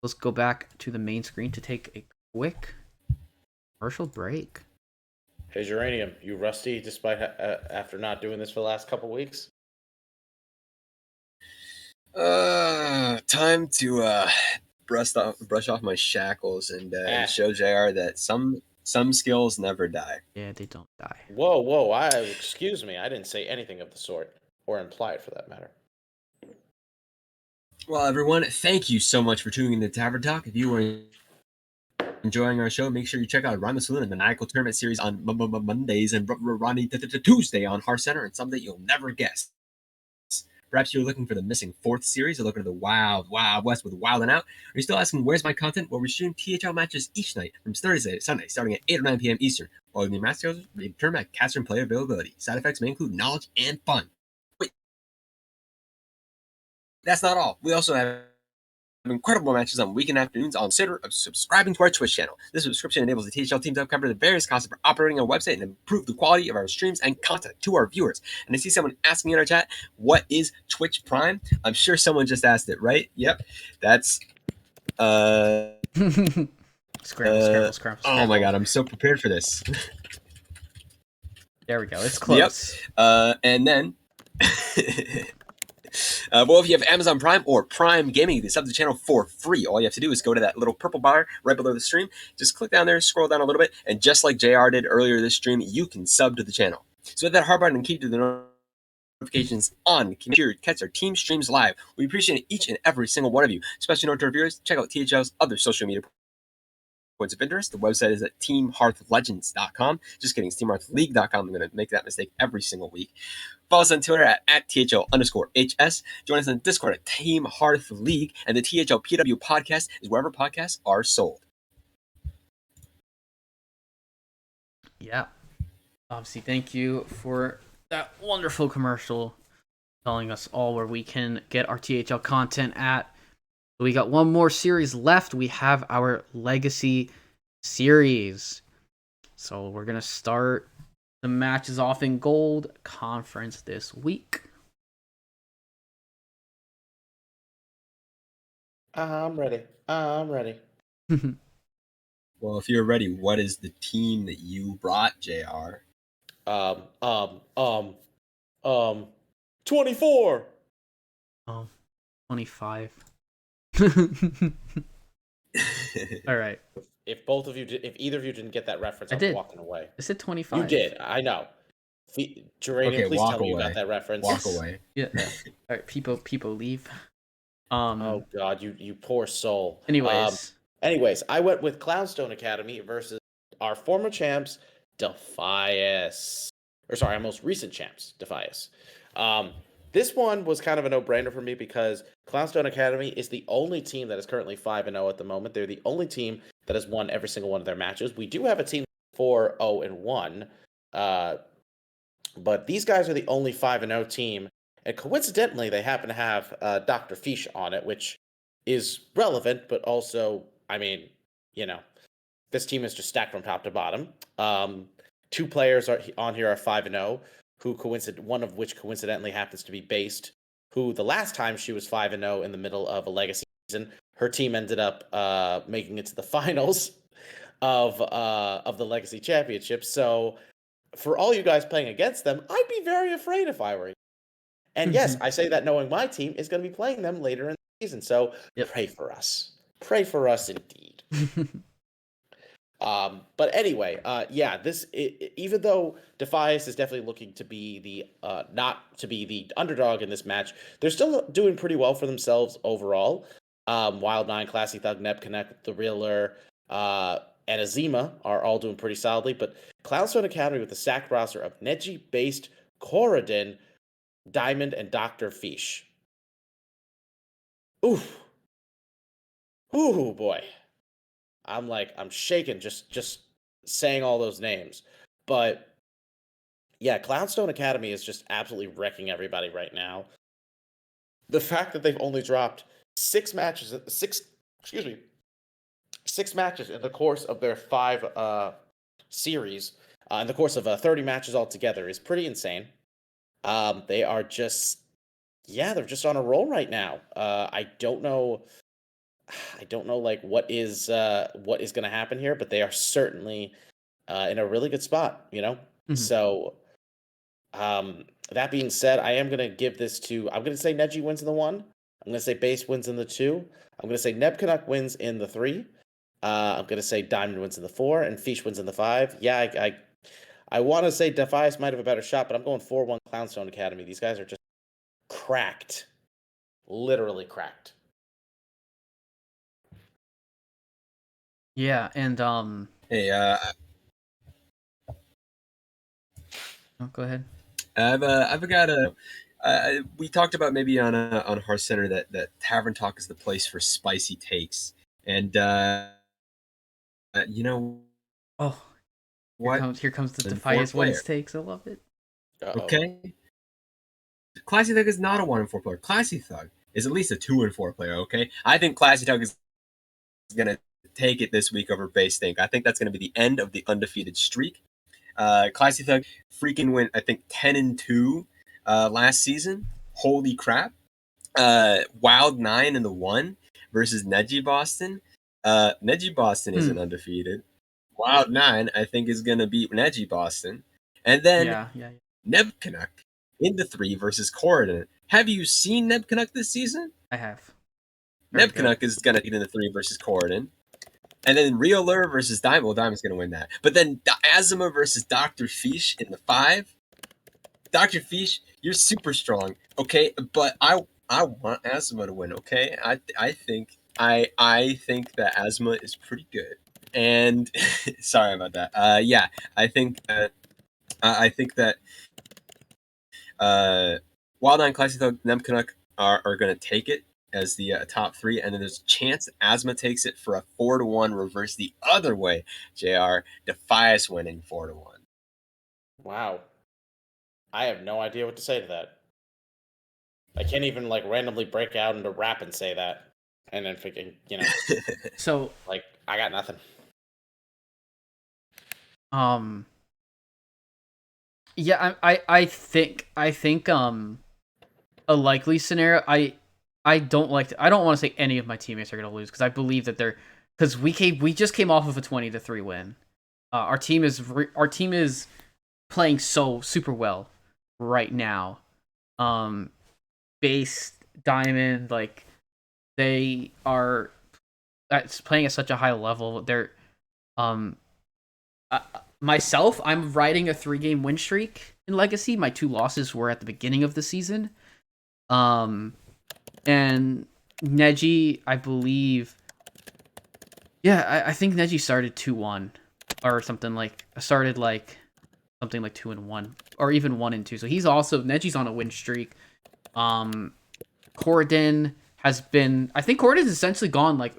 Speaker 4: Let's go back to the main screen to take a quick commercial break.
Speaker 3: Hey, Geranium, you rusty despite after not doing this for the last couple weeks?
Speaker 5: Time to brush off my shackles and show JR that some skills never die.
Speaker 4: Yeah, they don't die.
Speaker 3: Whoa! Excuse me, I didn't say anything of the sort, or imply it for that matter.
Speaker 5: Well, everyone, thank you so much for tuning in to Tavern Talk. If you were enjoying our show, make sure you check out Rhyme the Saloon and the Maniacal Tournament series on Mondays and Ronnie Tuesday on Heart Center, and some that you'll never guess. Perhaps you're looking for the missing 4th series, or looking at the Wild West with Wild and Out. Are you still asking, where's my content? Well, we stream THL matches each night from Thursday to Sunday, starting at 8 or 9 p.m. Eastern. All of the matches return at caster and player availability. Side effects may include knowledge and fun. Wait, that's not all. We also have incredible matches on weekend afternoons. Consider subscribing to our Twitch channel. This subscription enables the THL team to cover the various costs of operating our website and improve the quality of our streams and content to our viewers. And I see someone asking in our chat, what is Twitch Prime? I'm sure someone just asked it, right? Yep. That's
Speaker 4: Scramble.
Speaker 5: Oh my god, I'm so prepared for this.
Speaker 4: There we go. It's close.
Speaker 5: Yep. And then well, if you have Amazon Prime or Prime Gaming, you can sub to the channel for free. All you have to do is go to that little purple bar right below the stream. Just click down there, scroll down a little bit, and just like JR did earlier this stream, you can sub to the channel. So hit that hard button and keep the notifications on. Make sure you catch our team streams live. We appreciate each and every single one of you. Especially note to our viewers, check out THL's other social media points of interest. The website is at teamhearthlegends.com. Just kidding, it's teamhearthleague.com. I'm going to make that mistake every single week. Follow us on Twitter at THL_HS. Join us on Discord at Team Hearth League. And the THLPW podcast is wherever podcasts are sold.
Speaker 4: Yeah. Obviously, thank you for that wonderful commercial telling us all where we can get our THL content at. We got one more series left. We have our Legacy series. So we're going to start the matches off in Gold Conference this week.
Speaker 3: I'm ready. I'm ready.
Speaker 5: Well, if you're ready, what is the team that you brought, JR?
Speaker 3: 24.
Speaker 4: 25. All right.
Speaker 3: If either of you didn't get that reference,
Speaker 4: I
Speaker 3: I'm
Speaker 4: did.
Speaker 3: walking away.
Speaker 4: I said 25.
Speaker 3: You did. I know. Geranium, please tell me you got that reference.
Speaker 5: Walk away.
Speaker 4: Yeah. All right. People leave.
Speaker 3: Oh God, you poor soul.
Speaker 4: Anyways,
Speaker 3: I went with Clownstone Academy versus our former champs, Defias. Our most recent champs, Defias. This one was kind of a no-brainer for me because Clownstone Academy is the only team that is currently 5-0 at the moment. They're the only team that has won every single one of their matches. We do have a team 4-0-1, but these guys are the only 5-0 team. And coincidentally, they happen to have Dr. Fish on it, which is relevant, but also, I mean, this team is just stacked from top to bottom. 2 players on here are 5-0, one of which coincidentally happens to be Based, who the last time she was 5-0 in the middle of a Legacy season, her team ended up making it to the finals of the Legacy Championship. So for all you guys playing against them, I'd be very afraid if I were you. And yes, I say that knowing my team is going to be playing them later in the season. So Pray for us. Pray for us indeed. But anyway, even though Defias is definitely looking to be not to be the underdog in this match, they're still doing pretty well for themselves overall. Wild9, Classy Thug, Nebconnect, The Reeler, and Azima are all doing pretty solidly. But Clownstone Academy with the sack roster of Neji, Based, Corridon, Diamond, and Dr. Fish. Oof. Ooh, boy. I'm shaking just saying all those names. But yeah, Clownstone Academy is just absolutely wrecking everybody right now. The fact that they've only dropped 6 matches in the course of their 5 series, in the course of 30 matches altogether is pretty insane. They are just, they're just on a roll right now. I don't know what is going to happen here, but they are certainly in a really good spot, So, that being said, I am going to give this to, I'm going to say Neji wins in the 1. I'm going to say Base wins in the 2. I'm going to say Nebconnect wins in the 3. I'm going to say Diamond wins in the 4 and Fish wins in the 5. Yeah, I want to say Defias might have a better shot, but I'm going 4-1 Clownstone Academy. These guys are just cracked. Literally cracked.
Speaker 4: yeah, and
Speaker 5: Hey,
Speaker 4: go ahead.
Speaker 5: I've got we talked about maybe on Hearth Center that Tavern Talk is the place for spicy takes, and
Speaker 4: Oh,
Speaker 5: what?
Speaker 4: Here comes the
Speaker 5: And
Speaker 4: Defias
Speaker 5: 4 player.
Speaker 4: wins takes. I love it.
Speaker 3: Uh-oh.
Speaker 5: Okay. Classy Thug is not a 1-4 player. Classy Thug is at least a 2-4 player. Okay, I think Classy Thug is gonna take it this week over Base Think. I think that's gonna be the end of the undefeated streak. Classy Thug freaking went, I think, 10-2 last season. Holy crap! Wild9 in the 1 versus Neji Boston. Neji Boston isn't undefeated. Wild9, I think, is gonna beat Neji Boston, and then Nebconnect in the 3 versus Corridon. Have you seen Nebconnect this season?
Speaker 4: I have.
Speaker 5: Nebconnect is gonna beat in the 3 versus Corridon. And then Reeler versus Diamond. Well, Diamond's going to win that. But then Azuma versus Dr. Fish in the 5. Dr. Fish, you're super strong, okay? But I want Azuma to win, okay? I think that Azuma is pretty good. And sorry about that. Yeah, I think that Wild Nine Classic Thug Nemcanuck are going to take it as the top 3, and then there's a chance Asthma takes it for a 4-1 reverse the other way. JR Defias winning 4-1.
Speaker 3: Wow. I have no idea what to say to that. I can't even like randomly break out into rap and say that, and then freaking
Speaker 4: So
Speaker 3: like I got nothing.
Speaker 4: Yeah, I think a likely scenario. I don't want to say any of my teammates are gonna lose because I believe that we just came off of a 20-3 win. Our team is playing so super well right now. Base Diamond, like they are playing at such a high level. They're myself, I'm riding a 3-game win streak in Legacy. My 2 losses were at the beginning of the season. And Neji, I believe, I think Neji started 2-1 or something like 2-1 or even 1-2. So Neji's on a win streak. Corden has been, I think Corden's essentially gone like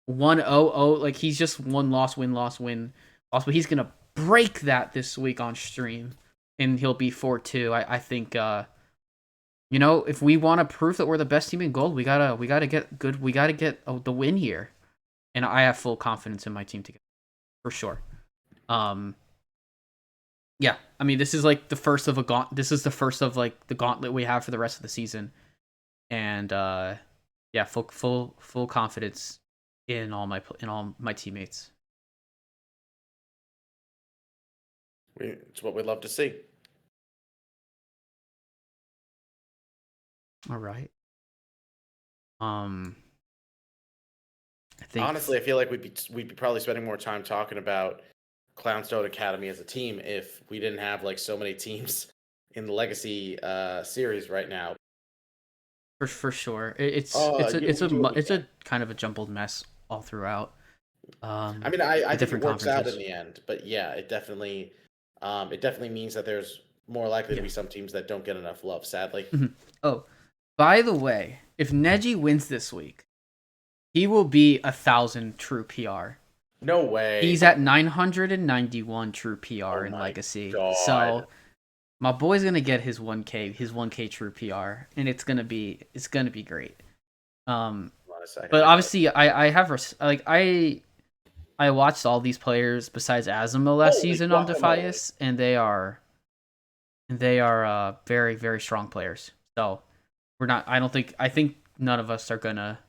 Speaker 4: 1-0-0, like he's just win loss, but he's gonna break that this week on stream, and he'll be 4-2. I think if we want to prove that we're the best team in gold, we gotta get good. We gotta get the win here, and I have full confidence in my team to get for sure. Yeah, I mean this is like the first of This is the first of like the gauntlet we have for the rest of the season, and yeah, full confidence in all my teammates.
Speaker 3: It's what we love to see.
Speaker 4: All right. I think
Speaker 3: Honestly, I feel like we'd be probably spending more time talking about Clownstone Academy as a team if we didn't have like so many teams in the Legacy series right now.
Speaker 4: For sure, it's a kind of a jumbled mess all throughout.
Speaker 3: I mean, I think it works out in
Speaker 4: conferences.
Speaker 3: the end, but yeah, it definitely means that there's more likely to be some teams that don't get enough love, sadly.
Speaker 4: Oh, by the way, if Neji wins this week, he will be 1,000 true PR.
Speaker 3: No way.
Speaker 4: He's at 991 true PR in Legacy.
Speaker 3: God.
Speaker 4: So my boy's gonna get his 1K true PR, and it's gonna be great. But obviously, I watched all these players besides Azuma last season on Defias, and they are very, very strong players. So I think none of us are gonna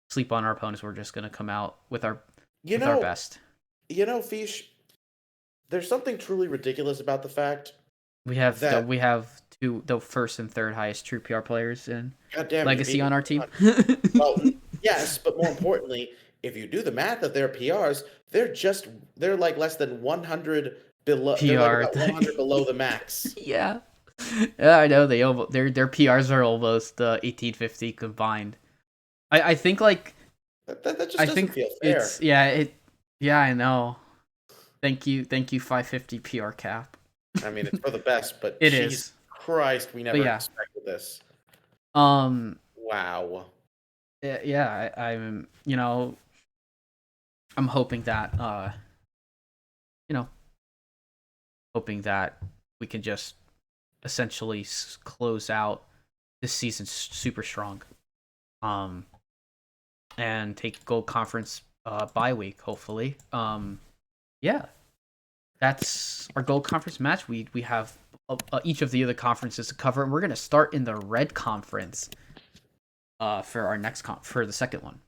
Speaker 4: sleep on our opponents. We're just gonna come out with our best.
Speaker 3: Fish, there's something truly ridiculous about the fact
Speaker 4: we have the first and third highest true PR players in Legacy on our team.
Speaker 3: Well, yes, but more importantly, if you do the math of their PRs, they're like less than 100 below.
Speaker 4: PR.
Speaker 3: They're like about 100 below the max.
Speaker 4: Yeah, I know their PRs are almost 1850 combined. I think like
Speaker 3: that just doesn't feel fair.
Speaker 4: I know. Thank you 550 PR cap.
Speaker 3: I mean, it's for the best, but
Speaker 4: it
Speaker 3: Jesus
Speaker 4: is.
Speaker 3: Christ, we never expected this.
Speaker 4: Wow. Yeah, I'm I'm hoping that we can just essentially close out this season super strong, and take gold conference bye week hopefully. Yeah, that's our gold conference match. We have each of the other conferences to cover, and we're gonna start in the red conference for our next for the second one.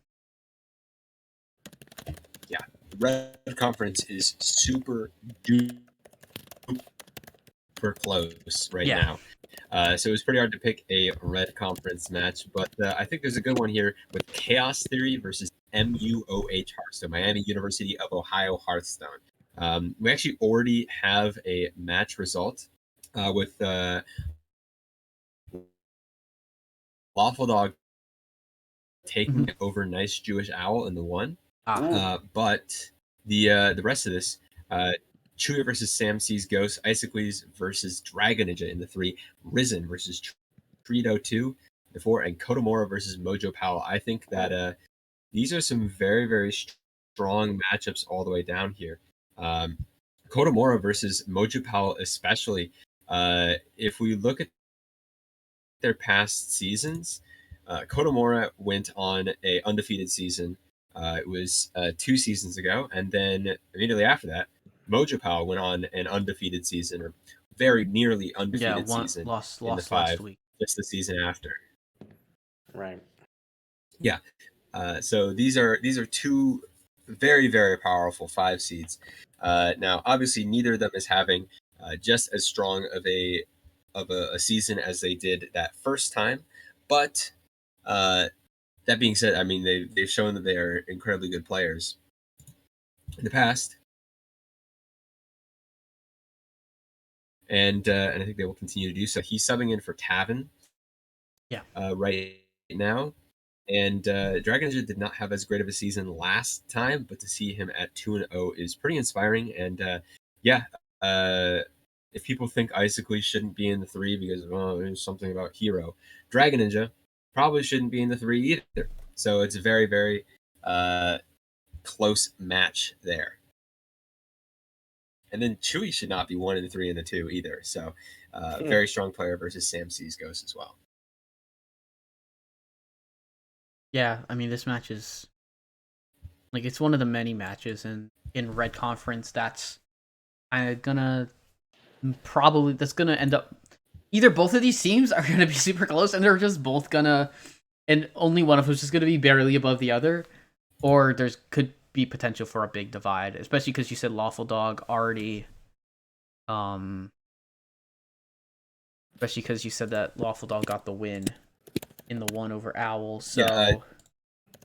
Speaker 5: Yeah, red conference is super duper close right now. So it was pretty hard to pick a red conference match, but I think there's a good one here with Chaos Theory versus MUOH Hearthstone, Miami University of Ohio Hearthstone. We actually already have a match result with Lawful Dog taking over Nice Jewish Owl in the 1. But The rest of this, Chewie versus Sam C's Ghost, Isocles versus Dragon Ninja in the 3, Risen versus Trito 2, the 4, and Kodomora versus Mojo Powell. I think that these are some very, very strong matchups all the way down here. Kodomora versus Mojo Powell, especially. If we look at their past seasons, Kodomora went on a undefeated season. It was 2 seasons ago, and then immediately after that, Mojo Powell went on an undefeated season, or very nearly undefeated season
Speaker 4: lost
Speaker 5: in the 5,
Speaker 4: last week.
Speaker 5: just the season after.
Speaker 3: Right.
Speaker 5: Yeah. So these are 2 very, very powerful 5 seeds. Now, obviously, neither of them is having just as strong of a season as they did that first time, but that being said, I mean they've shown that they are incredibly good players in the past, and I think they will continue to do so. He's subbing in for Tavern, right now, and Dragon Ninja did not have as great of a season last time, but to see him at 2-0 is pretty inspiring. And if people think Isocles shouldn't be in the 3 because there's something about Hero, Dragon Ninja probably shouldn't be in the 3 either. So it's a very, very close match there. And then Chewie should not be 1 in the 3 and the 2 either. So very strong player versus Sam C's Ghost as well.
Speaker 4: Yeah, I mean, this match is like, it's one of the many matches in Red Conference that's gonna end up either both of these teams are gonna be super close and they're just both gonna, and only one of them is just gonna be barely above the other, or there's could be potential for a big divide, especially because you said Lawful Dog already, especially because you said that Lawful Dog got the win in the 1 over Owl. So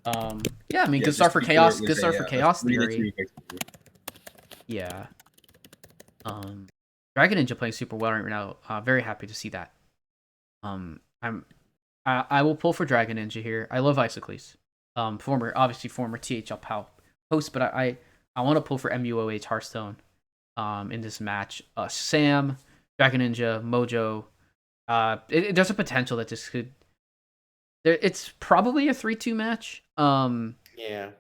Speaker 4: I mean, good start for Chaos. Good start for Chaos Theory. Yeah. Dragon Ninja playing super well right now. Very happy to see that. I will pull for Dragon Ninja here. I love Isocles. Former THL PAL host, but I want to pull for MUOH Hearthstone. In this match, Sam, Dragon Ninja, Mojo. There's a potential that this could. It's probably a 3-2 match.
Speaker 3: Yeah.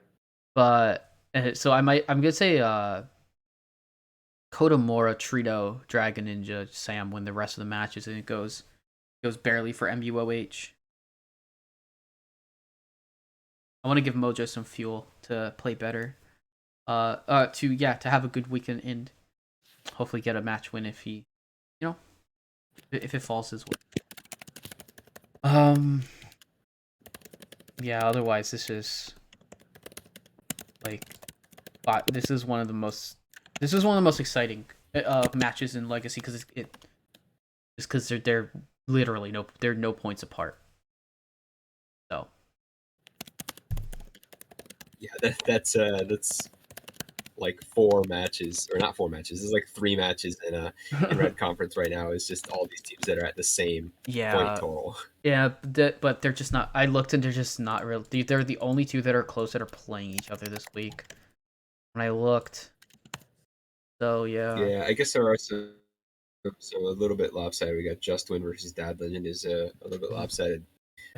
Speaker 4: But so I'm gonna say Kodomora, Trito, Dragon Ninja, Sam win the rest of the matches, and it goes barely for MUOH. I want to give Mojo some fuel to play better. To have a good weekend and hopefully get a match win if he, if it falls his way. Yeah, otherwise this is this is one of the most exciting matches in Legacy because they're literally no points apart. So
Speaker 5: yeah, that's like 4 matches, or not 4 matches. There's like 3 matches in Red Conference right now. It's just all these teams that are at the same point total.
Speaker 4: Yeah, but they're just not. I looked and they're just not real. They're the only 2 that are close that are playing each other this week. When I looked, so yeah.
Speaker 5: Yeah, I guess there are some a little bit lopsided. We got Just Win versus Dad Legend is a little bit lopsided.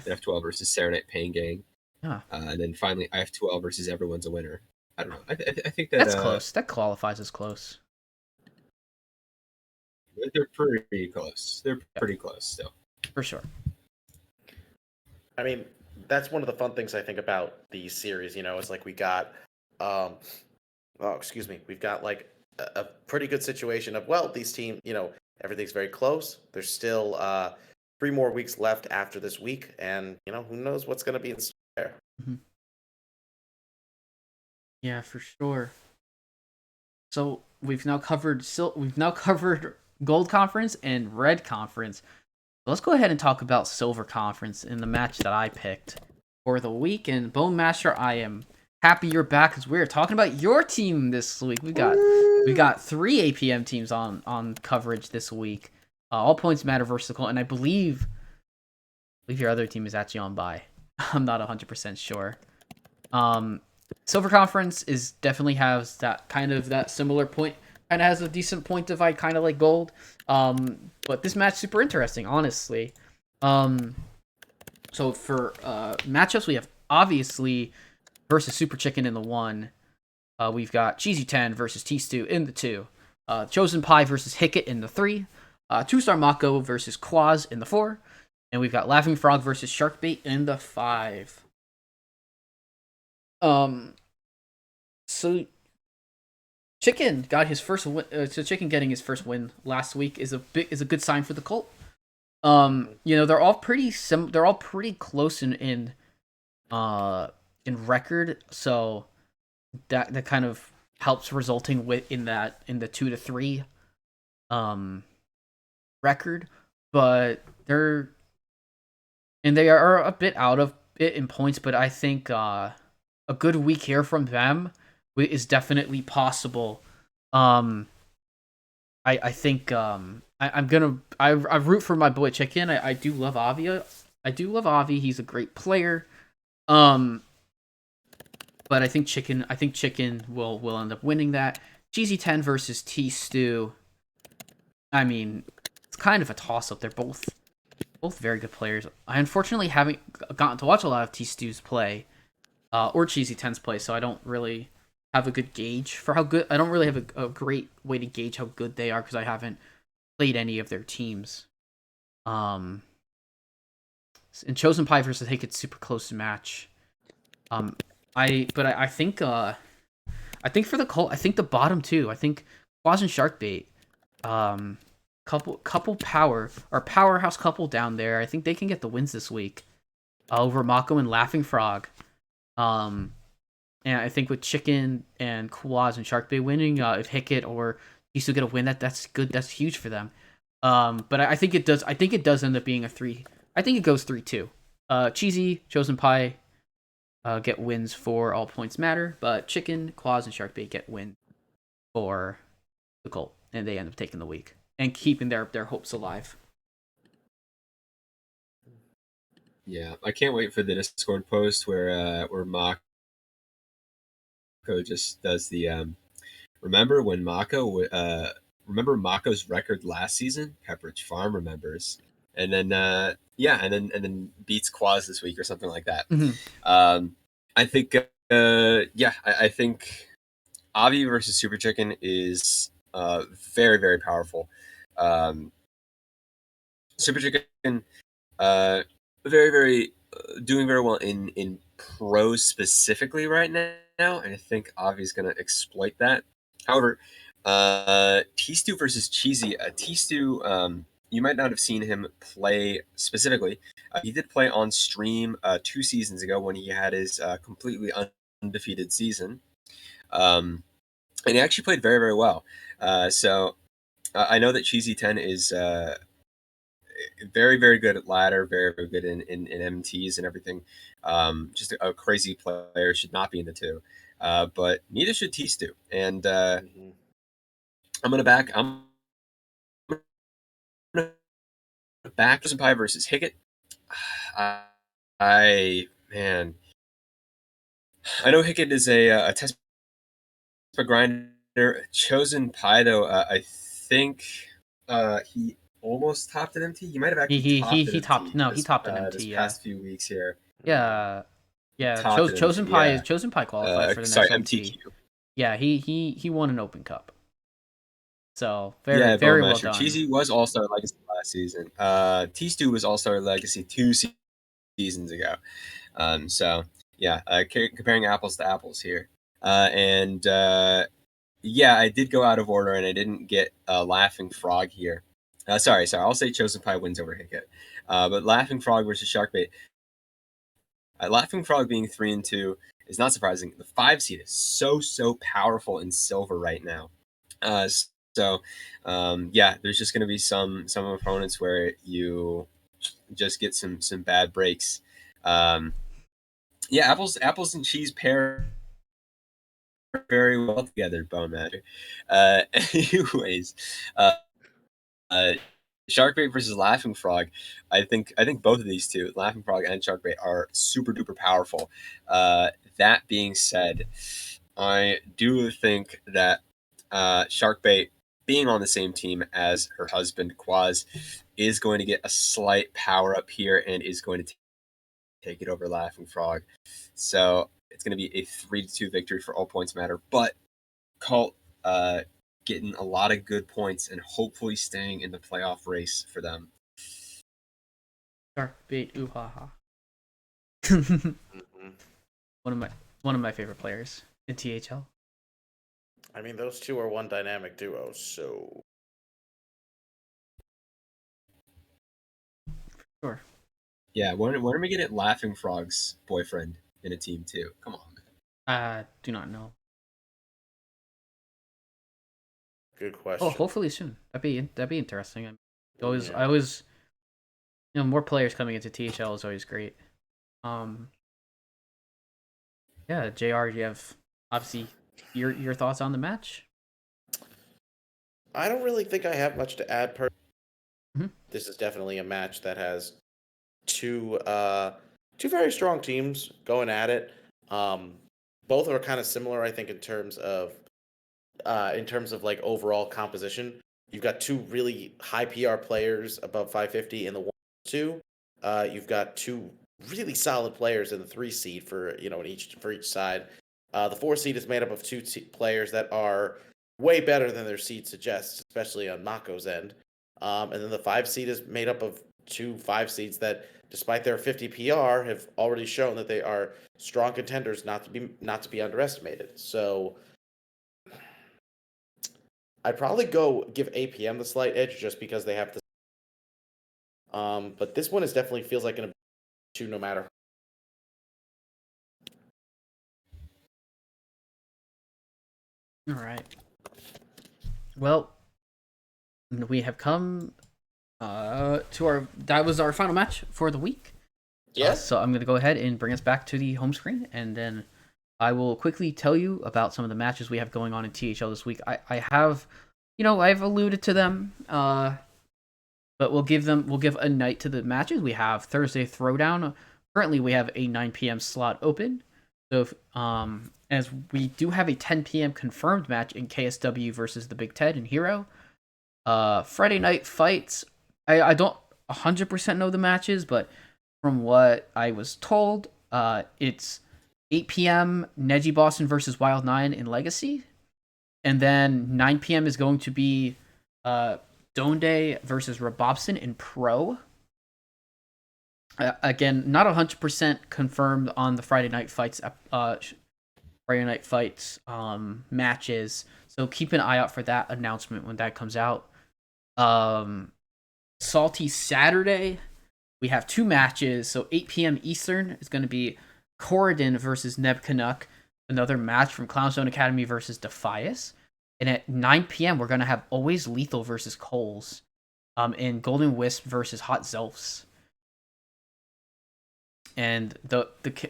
Speaker 5: F12 versus Serenite Pain Gang.
Speaker 4: Yeah.
Speaker 5: And then finally IF12 versus Everyone's a Winner. I don't know. I think
Speaker 4: that's close. That qualifies as close.
Speaker 5: They're pretty close. They're pretty close still.
Speaker 4: For sure.
Speaker 3: I mean, that's one of the fun things I think about these series. It's like we got, we've got like a pretty good situation of, these teams, everything's very close. There's still 3 more weeks left after this week, and who knows what's going to be in there.
Speaker 4: Mm-hmm. Yeah, for sure. So we've now covered Gold Conference and Red Conference. Let's go ahead and talk about Silver Conference in the match that I picked for the week. And Bone Master, I am happy you're back because we're talking about your team this week. We got 3 APM teams on coverage this week. All Points Matter Versicle, and I believe your other team is actually on bye. I'm not 100% sure. Silver Conference is definitely has that similar point, kind of has a decent point divide, kind of like gold. But this match super interesting, honestly. So for matchups, we have obviously versus Super Chicken in the 1. We've got Cheesy 10 versus T Stew in the 2. Chosen Pie versus Hickett in the 3. 2-Star Mako versus Quaz in the 4. And we've got Laughing Frog versus Sharkbait in the 5. So Chicken got his first win. So Chicken getting his first win last week is a good sign for the cult. They're all pretty they're all pretty close in record, so that kind of helps resulting in the 2-3 record, but they are a bit out of it in points, but I think a good week here from them is definitely possible. I think I root for my boy Chicken. I do love Avi. He's a great player. But I think Chicken will end up winning that. Cheesy 10 versus T Stew. I mean, it's kind of a toss up. They're both very good players. I unfortunately haven't gotten to watch a lot of T Stew's play, or Cheesy 10's play, so I don't really have a good gauge for how good. I don't really have a great way to gauge how good they are because I haven't played any of their teams. And Chosen Pie versus Hickett, super close match. I think for the cult, I think the bottom two. I think Quaz and Sharkbait, couple powerhouse couple down there. I think they can get the wins this week over Mako and Laughing Frog. And I think with Chicken and Quaz and Sharkbait winning, if Hickett or Isu get a win, that's good. That's huge for them. But I think it does. I think it does end up being a 3. I think it goes 3-2. Cheesy, Chosen Pie, get wins for all points matter, but Chicken, Quaz, and Sharkbait get wins for the cult, and they end up taking the week and keeping their hopes alive.
Speaker 5: Yeah, I can't wait for the Discord post where Mako just does the remember when remember Mako's record last season? Pepperidge Farm remembers. And then and then beats Quaz this week or something like that.
Speaker 4: Mm-hmm.
Speaker 5: I think I think Avi versus Super Chicken is very, very powerful. Super Chicken very, very doing very well in pros specifically right now, and I think Avi's going to exploit that. However, T-Stew versus Cheesy. T-Stew, you might not have seen him play specifically. He did play on stream 2 seasons ago when he had his completely undefeated season. And he actually played very, very well. So I know that Cheesy 10 is very, very good at ladder, very, very good in MTs and everything. Just a crazy player, should not be in the 2. But neither should T-Stew. And I'm going to back Chosen Pie versus Hickett. I know Hickett is a test grinder. Chosen Pie, though, I think he almost topped an MT. He might have actually topped an MT this past few weeks here.
Speaker 4: Yeah. Chosen Pie qualified for the next
Speaker 5: MTQ.
Speaker 4: Yeah, he won an Open Cup. So very well done.
Speaker 5: Cheesy was All-Star Legacy last season. T-Stew was All-Star Legacy 2 seasons ago. So yeah, comparing apples to apples here. And I did go out of order and I didn't get Laughing Frog here. Sorry. I'll say Chosen Pie wins over Hickett. But Laughing Frog versus Sharkbait. Laughing Frog being 3-2 is not surprising. The 5 seed is so powerful in silver right now. So there's just going to be some opponents where you just get some bad breaks. Apples and cheese pair very well together, Bone Matter. Anyways, Sharkbait versus Laughing Frog. I think both of these two, Laughing Frog and Sharkbait, are super duper powerful. That being said, I do think that Sharkbait, being on the same team as her husband Quaz, is going to get a slight power up here and is going to take it over Laughing Frog. So it's going to be a 3-2 victory for all points matter. But Cult getting a lot of good points and hopefully staying in the playoff race for them.
Speaker 4: Shark bait, ooh ha ha.
Speaker 3: Mhm.
Speaker 4: One of my favorite players in THL.
Speaker 3: I mean, those two are one dynamic duo, so
Speaker 4: Sure.
Speaker 5: Yeah, when are we getting Laughing Frog's boyfriend in a team too? Come on.
Speaker 4: Do not know.
Speaker 3: good
Speaker 4: Oh,
Speaker 3: question.
Speaker 4: hopefully soon. That'd be interesting.
Speaker 3: Yeah.
Speaker 4: I always, more players coming into THL is always great. Yeah, JR, you have obviously your thoughts on the match?
Speaker 3: I don't really think I have much to add.
Speaker 4: Mhm.
Speaker 3: This is definitely a match that has two very strong teams going at it. Both are kind of similar, I think, in terms of like overall composition. You've got two really high PR players above 550 in the 1-2. You've got two really solid players in the 3 seed for in each side. The 4 seed is made up of two players that are way better than their seed suggests, especially on Mako's end. And then the 5 seed is made up of two 5 seeds that, despite their 50 PR, have already shown that they are strong contenders, not to be underestimated. So I'd probably go give APM the slight edge just because they have the. But this one is definitely feels like an two no matter.
Speaker 4: All right. Well, we have come to that was our final match for the week.
Speaker 3: Yeah.
Speaker 4: So I'm going to go ahead and bring us back to the home screen, and then I will quickly tell you about some of the matches we have going on in THL this week. I have, I've alluded to them, but we'll give a night to the matches. We have Thursday Throwdown. Currently, we have a 9 p.m. slot open. So, as we do have a 10 p.m. confirmed match in KSW versus the Big Ted and Hero. Friday night fights. I don't 100% know the matches, but from what I was told, it's 8 p.m. Neji Boston versus Wild 9 in Legacy. And then 9 p.m. is going to be Donde versus Robobson in Pro. Again, not 100% confirmed on the Friday night fights matches. So keep an eye out for that announcement when that comes out. Salty Saturday, we have 2 matches. So 8 p.m. Eastern is going to be Corridon versus Neb Canuck, another match from Clownstone Academy versus Defias. And at 9 p.m. we're going to have Always Lethal versus Coles, and Golden Wisp versus Hot Zelfs. And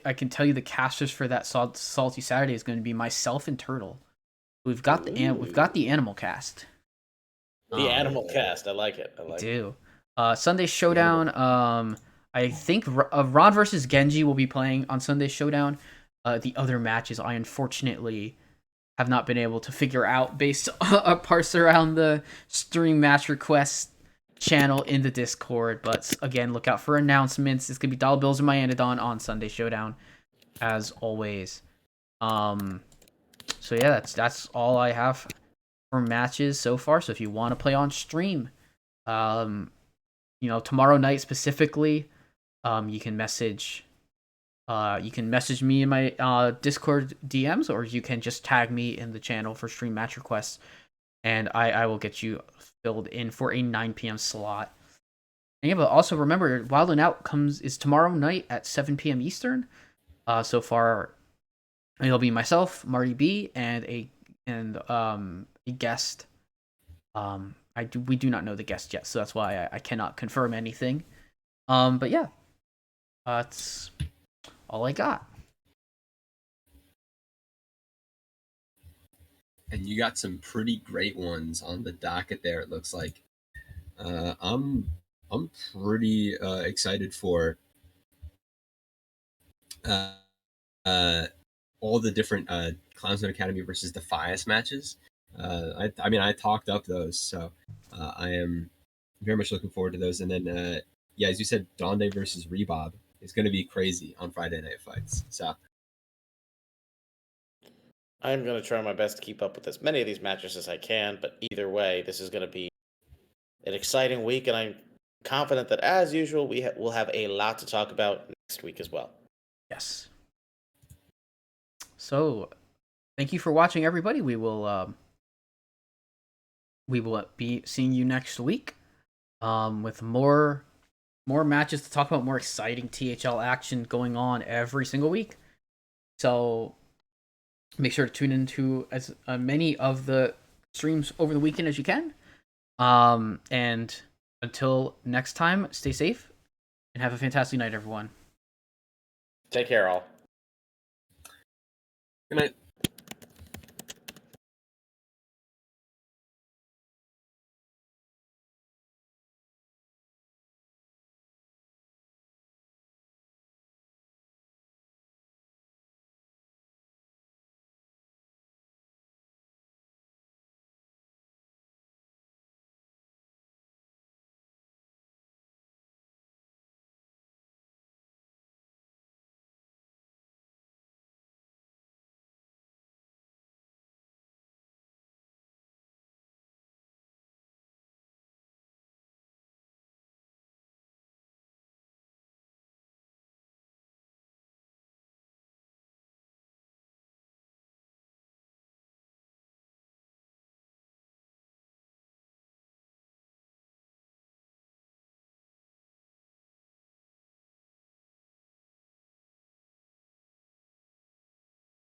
Speaker 4: I can tell you the casters for that Salty Saturday is going to be myself and Turtle. We've got the animal cast.
Speaker 3: The animal cast, I like it.
Speaker 4: We do. Sunday Showdown. I think Ron versus Genji will be playing on Sunday Showdown. The other matches I unfortunately have not been able to figure out based on parse around the stream match request channel in the Discord. But again, look out for announcements. It's gonna be Dollar Bills and my Anodon on Sunday Showdown, as always. So yeah, that's all I have for matches so far. So if you want to play on stream, tomorrow night specifically, you can message me in my Discord DMs, or you can just tag me in the channel for stream match requests, and I will get you filled in for a 9 p.m. slot. And yeah, but also remember, Wild and Out is tomorrow night at 7 p.m. Eastern. So far, it'll be myself, Marty B, and a guest. We do not know the guest yet, so that's why I cannot confirm anything. But yeah, that's all I got.
Speaker 5: And you got some pretty great ones on the docket there, it looks like. I'm pretty excited for uh, uh, all the different Clownstone Academy versus Defias matches. I mean, I talked up those, so I am very much looking forward to those. And then, yeah, as you said, Donde versus Reba is going to be crazy on Friday Night Fights. So
Speaker 3: I'm going to try my best to keep up with as many of these matches as I can, but either way, this is going to be an exciting week, and I'm confident that, as usual, we'll have a lot to talk about next week as well.
Speaker 4: Yes. So, thank you for watching, everybody. We will be seeing you next week with more matches to talk about, more exciting THL action going on every single week. So make sure to tune into as many of the streams over the weekend as you can. And until next time, stay safe and have a fantastic night, everyone.
Speaker 3: Take care, all.
Speaker 5: good night.